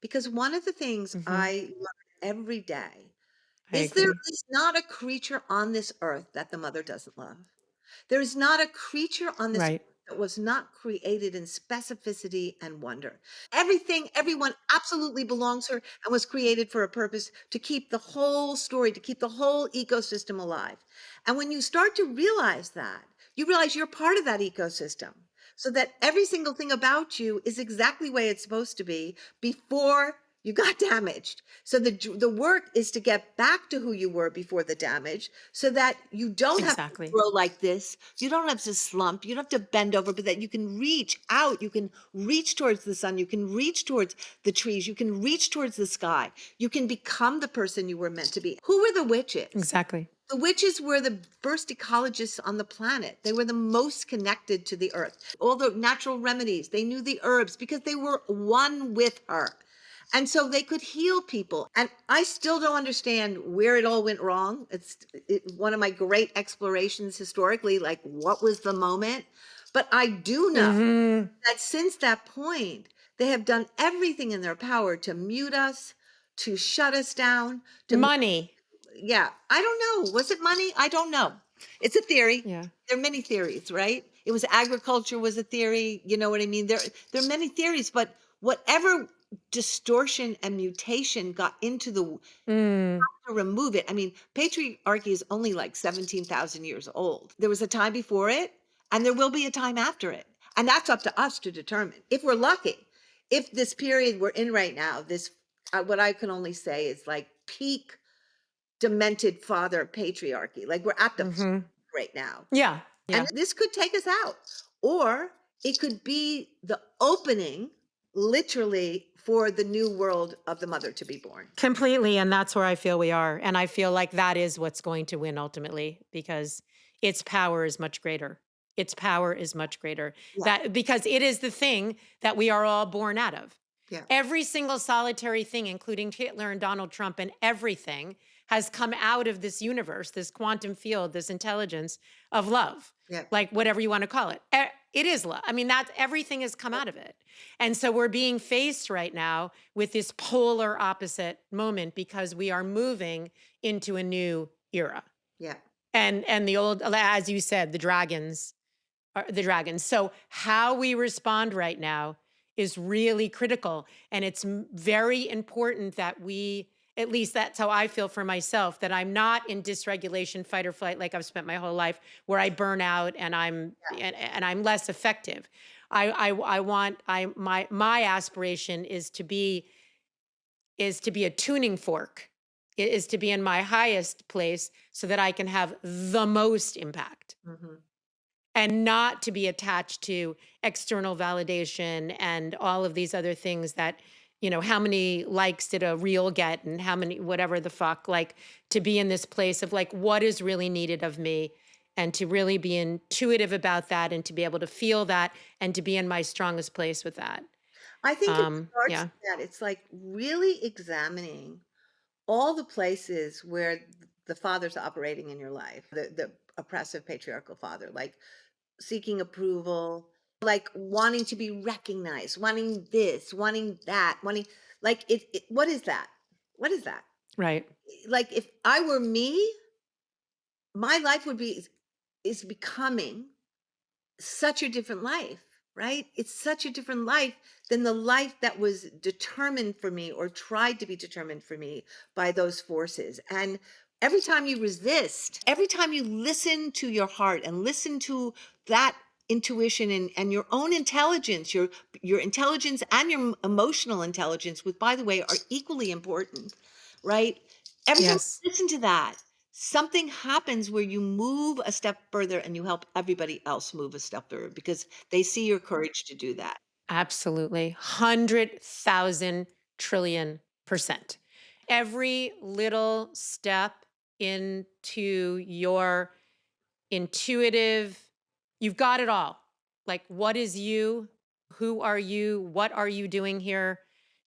Because one of the things Mhm. I learn every day I is there agree. is not a creature on this earth that the mother doesn't love. There is not a creature on this earth Right. that was not created in specificity and wonder. Everything, everyone absolutely belongs to her and was created for a purpose to keep the whole story, to keep the whole ecosystem alive. And when you start to realize that, you realize you're part of that ecosystem. So that every single thing about you is exactly the way it's supposed to be before you got damaged. So the work is to get back to who you were before the damage so that you don't have to Exactly. grow like this. You don't have to slump. You don't have to bend over, but that you can reach out. You can reach towards the sun. You can reach towards the trees. You can reach towards the sky. You can become the person you were meant to be. Who were the witches? Exactly. The witches were the first ecologists on the planet. They were the most connected to the earth. All the natural remedies, they knew the herbs because they were one with her. And so they could heal people. And I still don't understand where it all went wrong. One of my great explorations historically, like what was the moment? But I do know Mhm. that since that point, they have done everything in their power to mute us, to shut us down, to Money. yeah, I don't know. Was it money? I don't know. It's a theory. Yeah. There are many theories, right? It was agriculture was a theory. You know what I mean? There are many theories, but whatever distortion and mutation got into the Mm. to remove it. I mean, patriarchy is only like 17,000 years old. There was a time before it, and there will be a time after it. And that's up to us to determine if we're lucky. If this period we're in right now, this what I can only say is like peak demented father patriarchy. Like we're at the peak Mhm. right now. Yeah. And Yeah. this could take us out. Or it could be the opening, literally, for the new world of the mother to be born. Completely, and that's where I feel we are, and I feel like that is what's going to win ultimately because its power is much greater. Its power is much greater. Yeah, That because it is the thing that we are all born out of. yeah, Every single solitary thing, including Hitler and Donald Trump and everything, has come out of this universe, this quantum field, this intelligence of love, yeah. like whatever you want to call it. It is love. I mean, that everything has come out of it. And so we're being faced right now with this polar opposite moment because we are moving into a new era. Yeah. And the old, as you said, the dragons are the dragons. So how we respond right now is really critical. And it's very important that we, at least that's how I feel for myself, that I'm not in dysregulation, fight or flight, like I've spent my whole life, where I burn out and and I'm less effective. I want my aspiration is to be a tuning fork, is to be in my highest place so that I can have the most impact Mhm. and not to be attached to external validation and all of these other things that, how many likes did a reel get and how many, whatever the fuck, like to be in this place of like, what is really needed of me and to really be intuitive about that and to be able to feel that and to be in my strongest place with that. I think it starts Yeah. with that. It's like really examining all the places where the father's operating in your life, the oppressive patriarchal father, like seeking approval, like wanting to be recognized, wanting this, wanting that, wanting like what is that? What is that? Right. Like if I were me, my life would be is becoming such a different life, right? It's such a different life than the life that was determined for me or tried to be determined for me by those forces. And every time you resist, every time you listen to your heart and listen to that intuition and your own intelligence, your intelligence and your emotional intelligence, which by the way are equally important, right? Every time Yes. you listen to that, something happens where you move a step further and you help everybody else move a step further because they see your courage to do that. Absolutely. 100,000 trillion percent. Every little step into your intuitive, you've got it all. Like, what is you? Who are you? What are you doing here?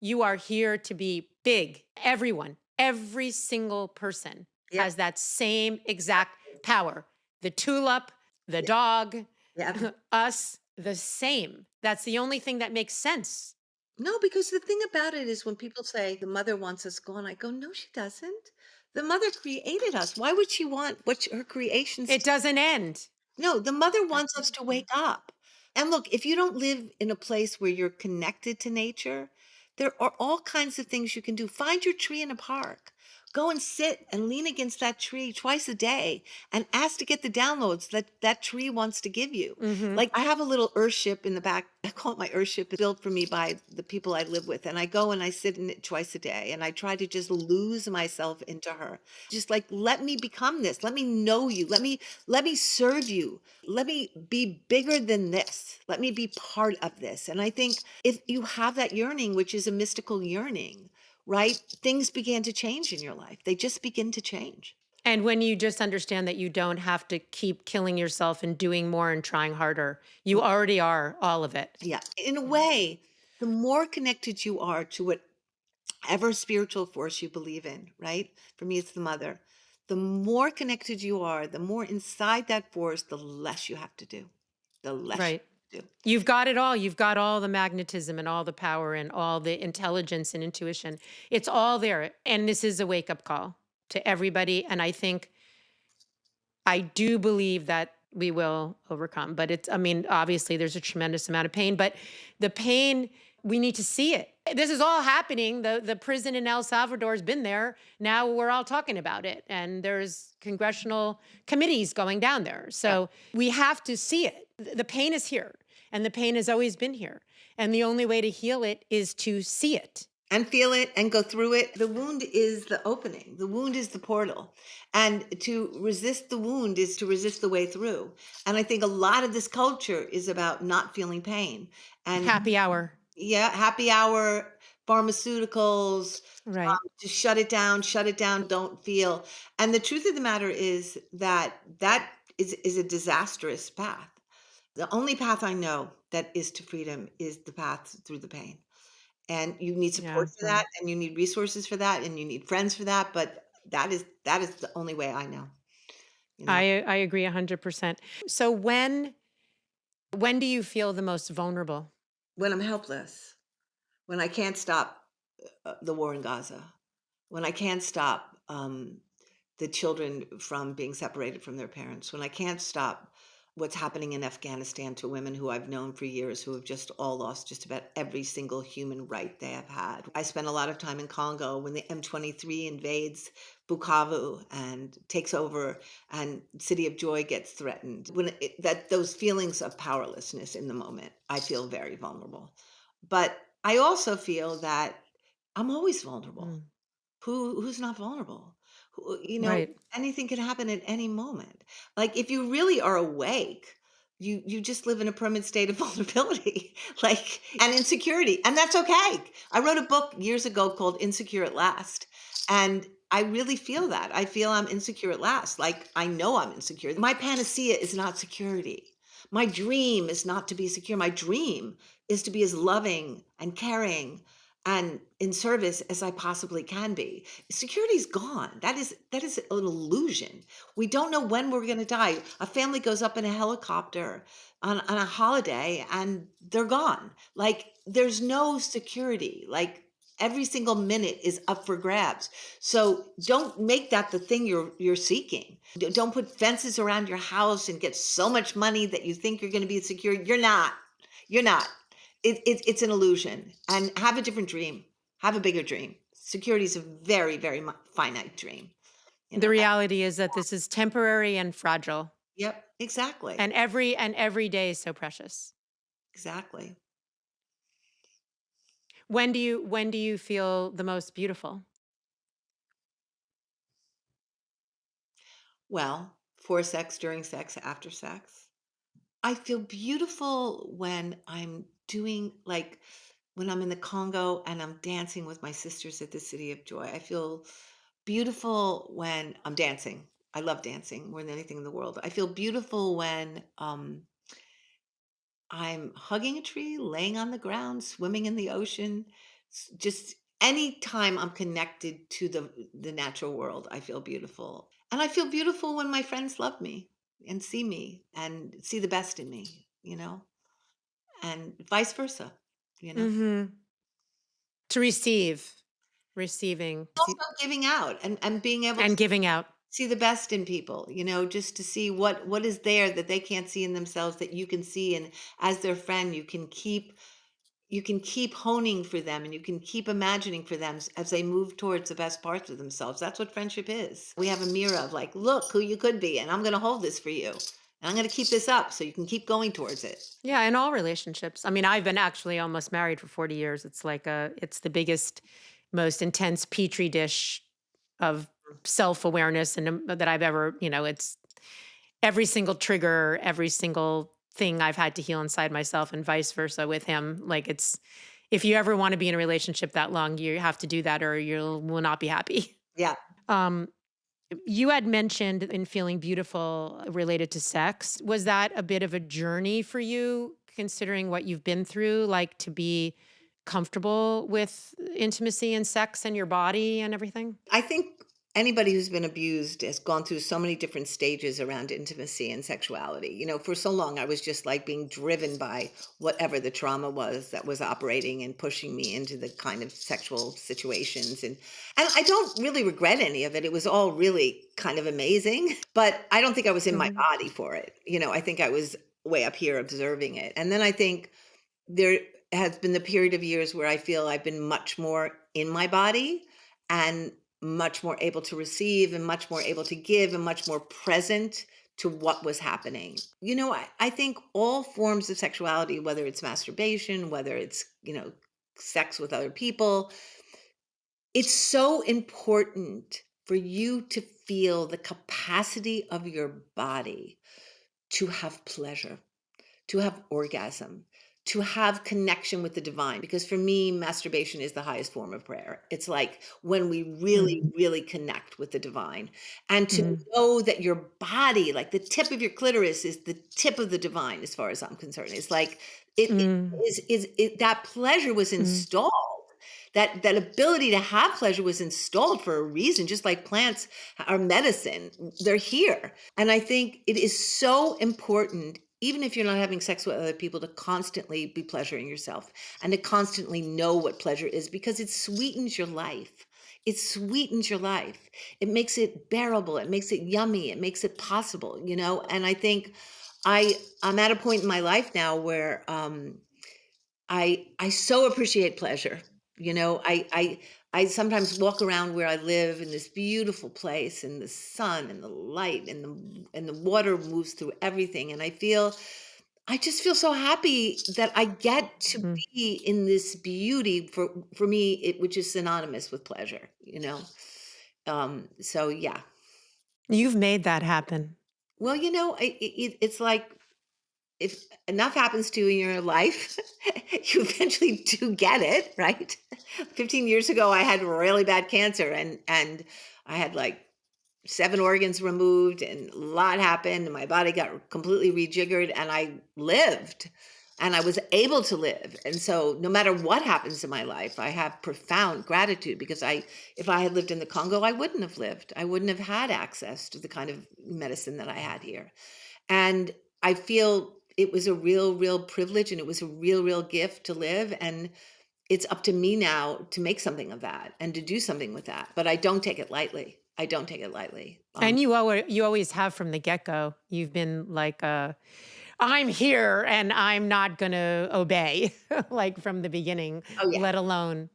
You are here to be big. Everyone, every single person Yep. has that same exact power. The tulip, the dog, Yep. us, the same. That's the only thing that makes sense. No, because the thing about it is when people say the mother wants us gone, I go, no, she doesn't. The mother created us. Why would she want her creations It to? doesn't end. No, the mother wants us to Absolutely. wake up. And look, if you don't live in a place where you're connected to nature, there are all kinds of things you can do. Find your tree in a park. Go and sit and lean against that tree twice a day and ask to get the downloads that that tree wants to give you. Hmm. Like I have a little earthship in the back. I call it my earthship. It's built for me by the people I live with. And I go and I sit in it twice a day and I try to just lose myself into her. Just like, let me become this. Let me know you. Let me serve you. Let me be bigger than this. Let me be part of this. And I think if you have that yearning, which is a mystical yearning, right? Things began to change in your life. They just begin to change. And when you just understand that you don't have to keep killing yourself and doing more and trying harder, you already are all of it. Yeah. In a Yeah. way, the more connected you are to whatever spiritual force you believe in, right? For me, it's the mother. The more connected you are, the more inside that force, the less you have to do. The less Right. you have to do. You've got it all. You've got all the magnetism and all the power and all the intelligence and intuition. It's all there. And this is a wake up call to everybody. And I think, I do believe that we will overcome. But it's, I mean, obviously there's a tremendous amount of pain, but the pain, we need to see it. This is all happening. The prison in El Salvador has been there. Now we're all talking about it. And there's congressional committees going down there. Yeah. So we have to see it. The pain is here and the pain has always been here. And the only way to heal it is to see it. And feel it and go through it. The wound is the opening. The wound is the portal. And to resist the wound is to resist the way through. And I think a lot of this culture is about not feeling pain. And Happy hour. yeah, happy hour, pharmaceuticals, Right. just shut it down, don't feel. And the truth of the matter is that that is a disastrous path. The only path I know that is to freedom is the path through the pain. And you need Yeah. support for that, and you need resources for that, and you need friends for that, but that is the only way I know, you know? I agree 100%. So when do you feel the most vulnerable? When I'm helpless, when I can't stop, the war in Gaza, when I can't stop, the children from being separated from their parents, when I can't stop what's happening in Afghanistan to women who I've known for years who have just all lost just about every single human right they have had. I spent a lot of time in Congo when the M23 invades Bukavu and takes over and City of Joy gets threatened. That those feelings of powerlessness in the moment, I feel very vulnerable. But I also feel that I'm always vulnerable. Mm, Who's not vulnerable? right. Anything can happen at any moment. Like if you really are awake, you just live in a permanent state of vulnerability, like and insecurity, and that's okay. I wrote a book years ago called Insecure at Last, and I really feel that. I feel I'm insecure at last. Like I know I'm insecure. My panacea is not security. My dream is not to be secure. My dream is to be as loving and caring and in service as I possibly can be. Security's gone. That is an illusion. We don't know when we're going to die. A family goes up in a helicopter on a holiday and they're gone. Like there's no security. Like every single minute is up for grabs. So don't make that the thing you're seeking. Don't put fences around your house and get so much money that you think you're going to be secure. You're not. You're not. It's an illusion. And have a different dream. Have a bigger dream. Security is a very, very finite dream. You The know, reality is that this is temporary and fragile. Yep, exactly. And every day is so precious. Exactly. When do you feel the most beautiful? Well, for sex, during sex, after sex. I feel beautiful when I'm doing like when I'm in the Congo and I'm dancing with my sisters at the City of Joy. I feel beautiful when I'm dancing. I love dancing more than anything in the world. I feel beautiful when I'm hugging a tree, laying on the ground, swimming in the ocean. Just anytime I'm connected to the natural world, I feel beautiful. And I feel beautiful when my friends love me and see the best in me, and vice versa. Mhm. To receive, receiving, Also giving out and being able to and giving out. see the best in people, just to see what is there that they can't see in themselves that you can see. And as their friend, you can keep honing for them, and you can keep imagining for them as they move towards the best parts of themselves. That's what friendship is. We have a mirror of like, look who you could be, and I'm going to hold this for you. And I'm going to keep this up so you can keep going towards it. Yeah, in all relationships. I mean, I've been actually almost married for 40 years. It's the biggest, most intense petri dish of self-awareness that I've ever, it's every single trigger, every single thing I've had to heal inside myself and vice versa with him. Like if you ever want to be in a relationship that long, you have to do that or you will not be happy. Yeah. Um, you had mentioned in feeling beautiful related to sex. Was that a bit of a journey for you, considering what you've been through, like to be comfortable with intimacy and sex and your body and everything? I think anybody who's been abused has gone through so many different stages around intimacy and sexuality. For so long I was just like being driven by whatever the trauma was that was operating and pushing me into the kind of sexual situations. And I don't really regret any of it. It was all really kind of amazing, but I don't think I was in my Mhm. body for it. I think I was way up here observing it. And then I think there has been the period of years where I feel I've been much more in my body and much more able to receive and much more able to give and much more present to what was happening. I think all forms of sexuality, whether it's masturbation, whether it's, sex with other people, it's so important for you to feel the capacity of your body to have pleasure, to have orgasm, to have connection with the divine. Because for me, masturbation is the highest form of prayer. It's like when we really, Mhm. really connect with the divine. And to Mhm. know that your body, like the tip of your clitoris, is the tip of the divine, as far as I'm concerned. It's like Mm. that pleasure was Mm. installed. That ability to have pleasure was installed for a reason, just like plants are medicine. They're here. And I think it is so important, even if you're not having sex with other people, to constantly be pleasuring yourself and to constantly know what pleasure is, because it sweetens your life. It sweetens your life. It makes it bearable. It makes it yummy. It makes it possible. And I think I'm at a point in my life now where I so appreciate pleasure. I sometimes walk around where I live in this beautiful place, and the sun and the light and the water moves through everything, and I just feel so happy that I get to Mm. be in this beauty for me, which is synonymous with pleasure. So yeah. You've made that happen. Well, it's like if enough happens to you in your life, you eventually do get it, right? 15 years ago, I had really bad cancer, and I had like 7 organs removed, and a lot happened, and my body got completely rejiggered, and I lived, and I was able to live. And so no matter what happens in my life, I have profound gratitude, because if I had lived in the Congo, I wouldn't have lived. I wouldn't have had access to the kind of medicine that I had here. And I feel it was a real, real privilege, and it was a real, real gift to live. And it's up to me now to make something of that and to do something with that. But I don't take it lightly. I don't take it lightly. And you always have from the get-go. You've been like, I'm here and I'm not going to obey, like from the beginning, Oh yeah. let alone.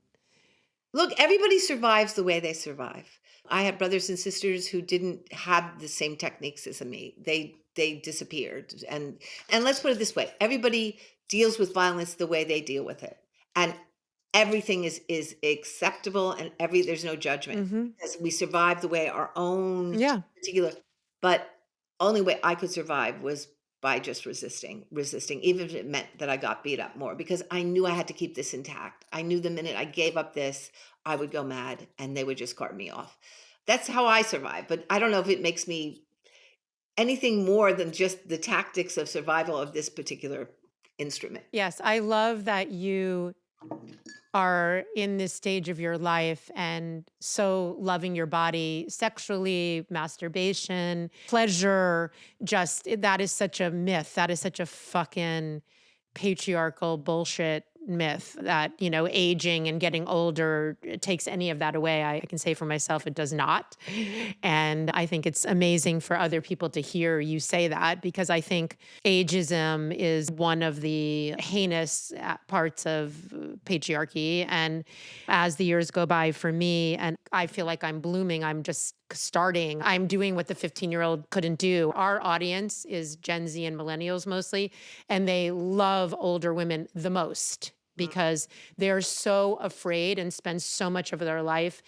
Look, everybody survives the way they survive. I had brothers and sisters who didn't have the same techniques as me. They they disappeared. And let's put it this way, everybody deals with violence the way they deal with it. And everything is acceptable, and there's no judgment, Mhm. because we survive the way our own Yeah. particular, but only way I could survive was by just resisting, even if it meant that I got beat up more, because I knew I had to keep this intact. I knew the minute I gave up this, I would go mad and they would just cart me off. That's how I survive. But I don't know if it makes me anything more than just the tactics of survival of this particular instrument. Yes, I love that you are in this stage of your life and so loving your body sexually, masturbation, pleasure, that is such a myth. That is such a fucking patriarchal bullshit myth that, aging and getting older takes any of that away. I can say for myself, it does not. And I think it's amazing for other people to hear you say that, because I think ageism is one of the heinous parts of patriarchy. And as the years go by for me, and I feel like I'm blooming, I'm just starting, I'm doing what the 15-year-old couldn't do. Our audience is Gen Z and millennials mostly, and they love older women the most because they're so afraid and spend so much of their life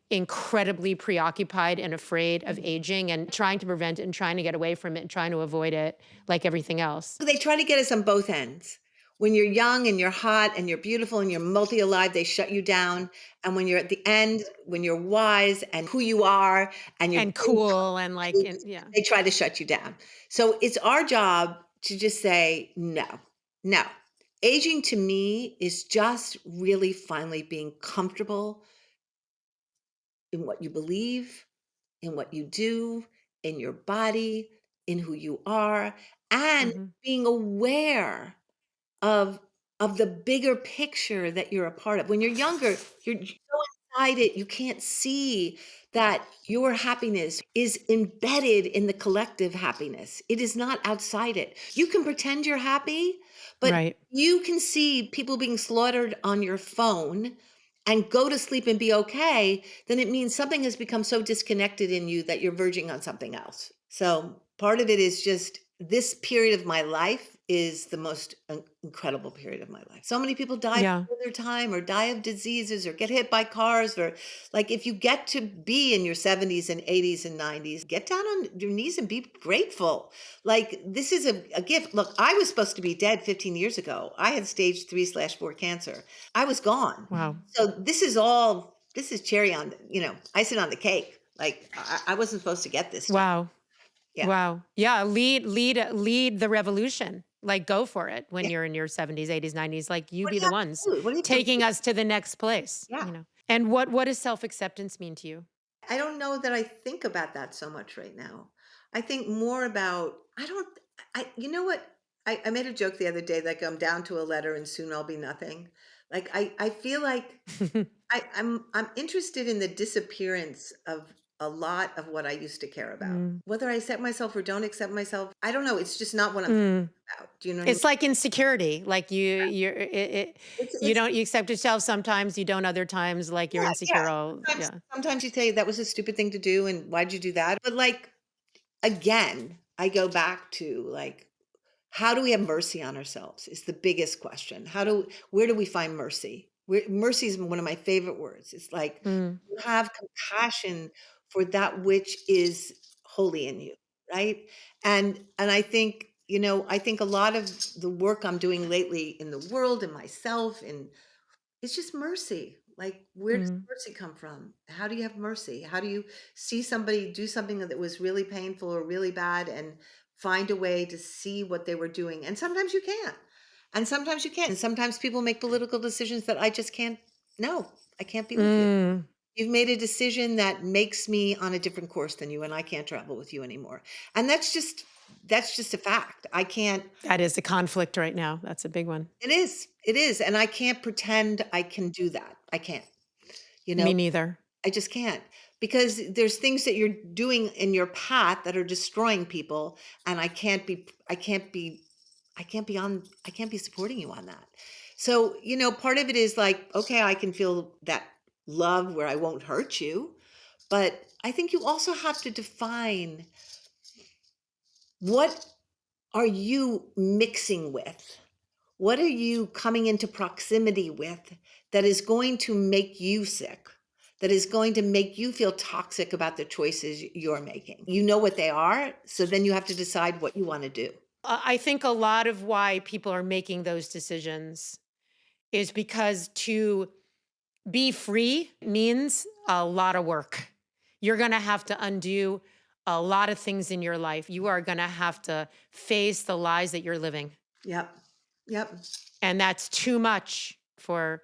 incredibly preoccupied and afraid of aging and trying to prevent it and trying to get away from it and trying to avoid it like everything else. They try to get us on both ends. When you're young and you're hot and you're beautiful and you're multi-alive, they shut you down. And when you're at the end, when you're wise and who you are and you're And cool and like, and yeah. they try to shut you down. So it's our job to just say, no, no. Aging to me is just really finally being comfortable in what you believe, in what you do, in your body, in who you are, and Mhm. being aware of the bigger picture that you're a part of. When you're younger, you're so inside it, you can't see that your happiness is embedded in the collective happiness. It is not outside it. You can pretend you're happy, but Right. you can see people being slaughtered on your phone and go to sleep and be okay, then it means something has become so disconnected in you that you're verging on something else. So part of it is just this period of my life is the most incredible period of my life. So many people die Yeah. before their time or die of diseases or get hit by cars, or like, if you get to be in your 70s and 80s and 90s, get down on your knees and be grateful. Like, this is a gift. Look, I was supposed to be dead 15 years ago. I had stage 3/4 cancer. I was gone. Wow. So this is cherry on, icing on the cake. Like, I wasn't supposed to get this stuff. Wow. Yeah. Wow. Yeah. Lead the revolution. Like, go for it when Yeah. you're in your 70s, 80s, 90s. Like, you What be do you the have to ones do? What do you have to taking us to the next place, Yeah. And what does self acceptance mean to you? I don't know that I think about that so much right now. I think more about, I don't, you know what? I made a joke the other day, like, I'm down to a letter and soon I'll be nothing. Like, I feel like I'm interested in the disappearance of a lot of what I used to care about. Mm. Whether I accept myself or don't accept myself, I don't know. It's just not what I'm thinking Mm. about. Do you know what I mean? It's like insecurity. Like you It's don't, you accept yourself sometimes, you don't other times, like you're yeah, yeah. insecure. All, Sometimes, yeah. sometimes you say that was a stupid thing to do, and why'd you do that? But like, again, I go back to, like, how do we have mercy on ourselves is the biggest question. Where do we find mercy? Mercy is one of my favorite words. It's like, Mm. you have compassion for that which is holy in you, right? And I think, I think a lot of the work I'm doing lately in the world and myself, and it's just mercy. Like, where does Mm. mercy come from? How do you have mercy? How do you see somebody do something that was really painful or really bad and find a way to see what they were doing? And sometimes you can't. And sometimes you can't. And sometimes people make political decisions that I just can't. No, I can't be with you. Mm. You've made a decision that makes me on a different course than you, and I can't travel with you anymore. And that's just a fact. I can't. That is a conflict right now. That's a big one. It is, and I can't pretend I can do that. I can't. You know, Me neither. I just can't, because there's things that you're doing in your path that are destroying people, and I can't be supporting you on that. So, part of it is like, okay, I can feel that love where I won't hurt you, but I think you also have to define What are you mixing with? What are you coming into proximity with that is going to make you sick? That is going to make you feel toxic about the choices you're making. You know what they are, so then you have to decide what you want to do. I think a lot of why people are making those decisions is because to be free means a lot of work. You're going to have to undo a lot of things in your life. You are going to have to face the lies that you're living. Yep. Yep. And that's too much for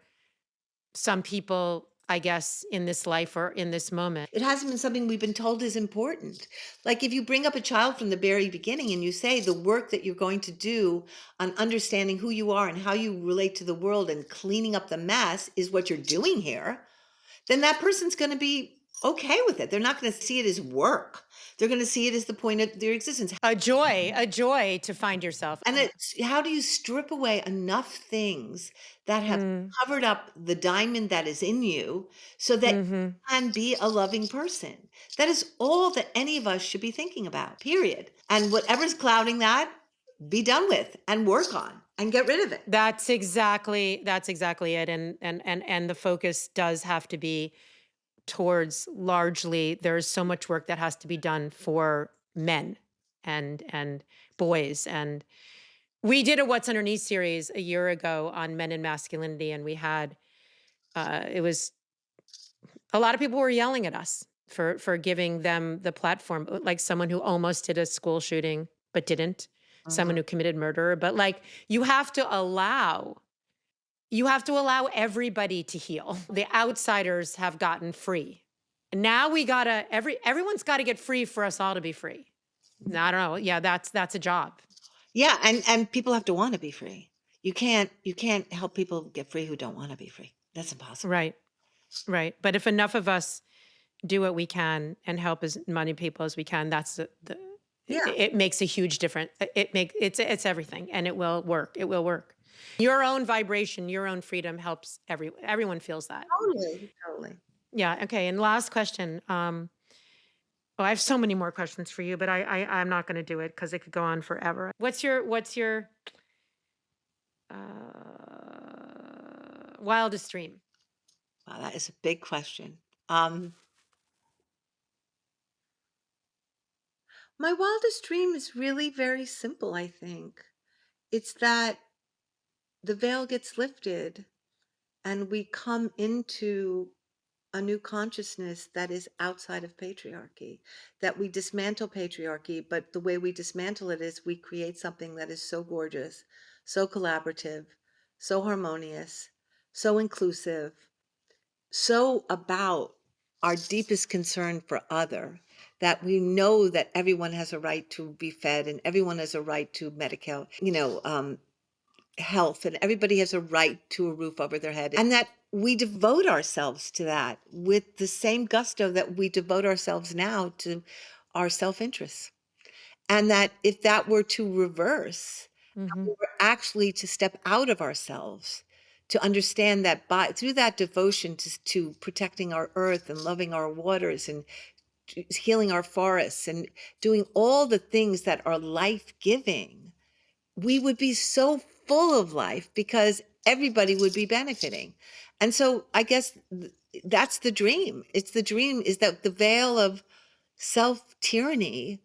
some people, I guess, in this life or in this moment. It hasn't been something we've been told is important. Like if you bring up a child from the very beginning and you say the work that you're going to do on understanding who you are and how you relate to the world and cleaning up the mess is what you're doing here, then that person's going to be okay with it. They're not going to see it as work. They're going to see it as the point of their existence. A joy to find yourself. And it's how do you strip away enough things that have Mm, covered up the diamond that is in you so that hmm. you can be a loving person? That is all that any of us should be thinking about, period. And whatever's clouding that, be done with and work on and get rid of it. That's exactly it. And the focus does have to be towards largely there's so much work that has to be done for men and boys. And we did a What's Underneath series a year ago on men and masculinity, and we had it was a lot of people were yelling at us for giving them the platform, like someone who almost did a school shooting but didn't, someone Mhm. who committed murder. But like you have to allow everybody to heal. The outsiders have gotten free. Now we gotta everyone's got to get free for us all to be free. I don't know. Yeah, that's a job. Yeah, and people have to want to be free. You can't help people get free who don't want to be free. That's impossible. Right, right. But if enough of us do what we can and help as many people as we can, that's Yeah, it makes a huge difference. It's everything, and it will work. It will work. Your own vibration, your own freedom helps everyone feels that. totally, totally. Yeah. Okay. And last question. Oh, I have so many more questions for you, but I'm not going to do it because it could go on forever. What's your wildest dream? Wow, that is a big question. Um, my wildest dream is really very simple, I think. It's that the veil gets lifted and we come into a new consciousness that is outside of patriarchy, that we dismantle patriarchy, but the way we dismantle it is we create something that is so gorgeous, so collaborative, so harmonious, so inclusive, so about our deepest concern for other, that we know that everyone has a right to be fed and everyone has a right to medical, health, and everybody has a right to a roof over their head, and that we devote ourselves to that with the same gusto that we devote ourselves now to our self-interest. And that if that were to reverse, Hmm. we were actually to step out of ourselves, to understand that by through that devotion to protecting our earth and loving our waters and healing our forests and doing all the things that are life-giving, we would be so full of life because everybody would be benefiting. And so I guess that's the dream. It's the dream is that the veil of self tyranny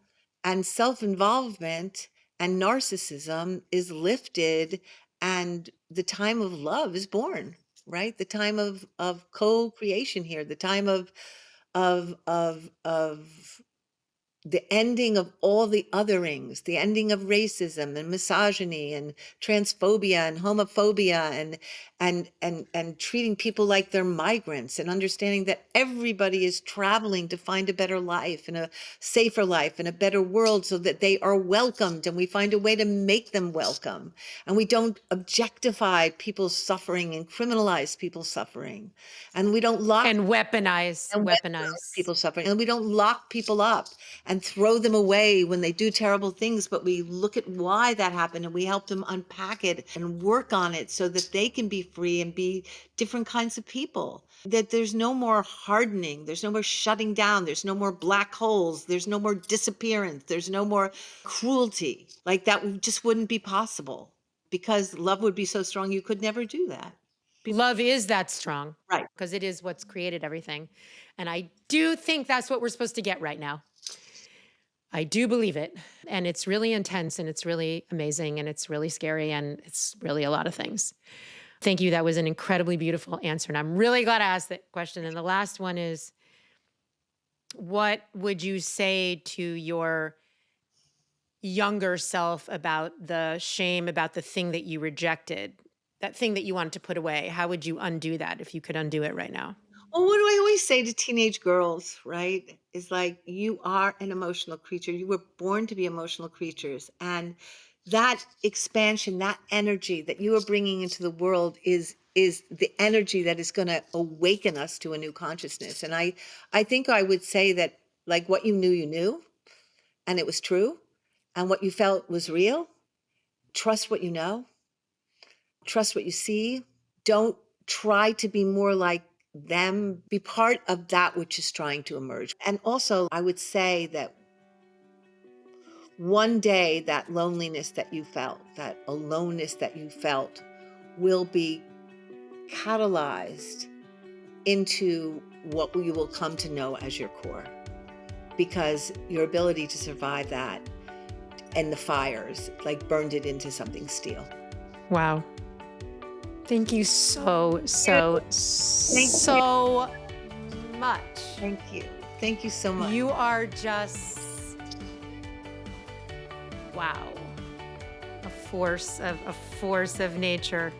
and self involvement and narcissism is lifted and the time of love is born, right? The time of co-creation here, the time of the ending of all the otherings, the ending of racism and misogyny and transphobia and homophobia and treating people like they're migrants and understanding that everybody is traveling to find a better life and a safer life and a better world so that they are welcomed and we find a way to make them welcome and we don't objectify people's suffering and criminalize people's suffering and we don't lock And weaponize, and weaponize weaponize. people's suffering and we don't lock people up and throw them away when they do terrible things, but we look at why that happened and we help them unpack it and work on it so that they can be free and be different kinds of people. That there's no more hardening, there's no more shutting down, there's no more black holes, there's no more disappearance, there's no more cruelty. Like that just wouldn't be possible because love would be so strong you could never do that. Love is that strong. Right. Because it is what's created everything. And I do think that's what we're supposed to get right now. I do believe it. And it's really intense and it's really amazing and it's really scary and it's really a lot of things. Thank you. That was an incredibly beautiful answer. And I'm really glad I asked that question. And the last one is, what would you say to your younger self about the shame, about the thing that you rejected, that thing that you wanted to put away? How would you undo that if you could undo it right now? Well, what do I always say to teenage girls, right? Is like, you are an emotional creature. You were born to be emotional creatures. And that expansion, that energy that you are bringing into the world is the energy that is going to awaken us to a new consciousness. And I think I would say that, like, what you knew, and it was true, and what you felt was real. Trust what you know. Trust what you see. Don't try to be more like them. Be part of that which is trying to emerge. And also, I would say that one day that loneliness that you felt, that aloneness that you felt, will be catalyzed into what you will come to know as your core. Because your ability to survive that and the fires, like, burned it into something steel. Wow. Thank you so much. Thank you. Thank you so much. You are just, wow, a force of nature.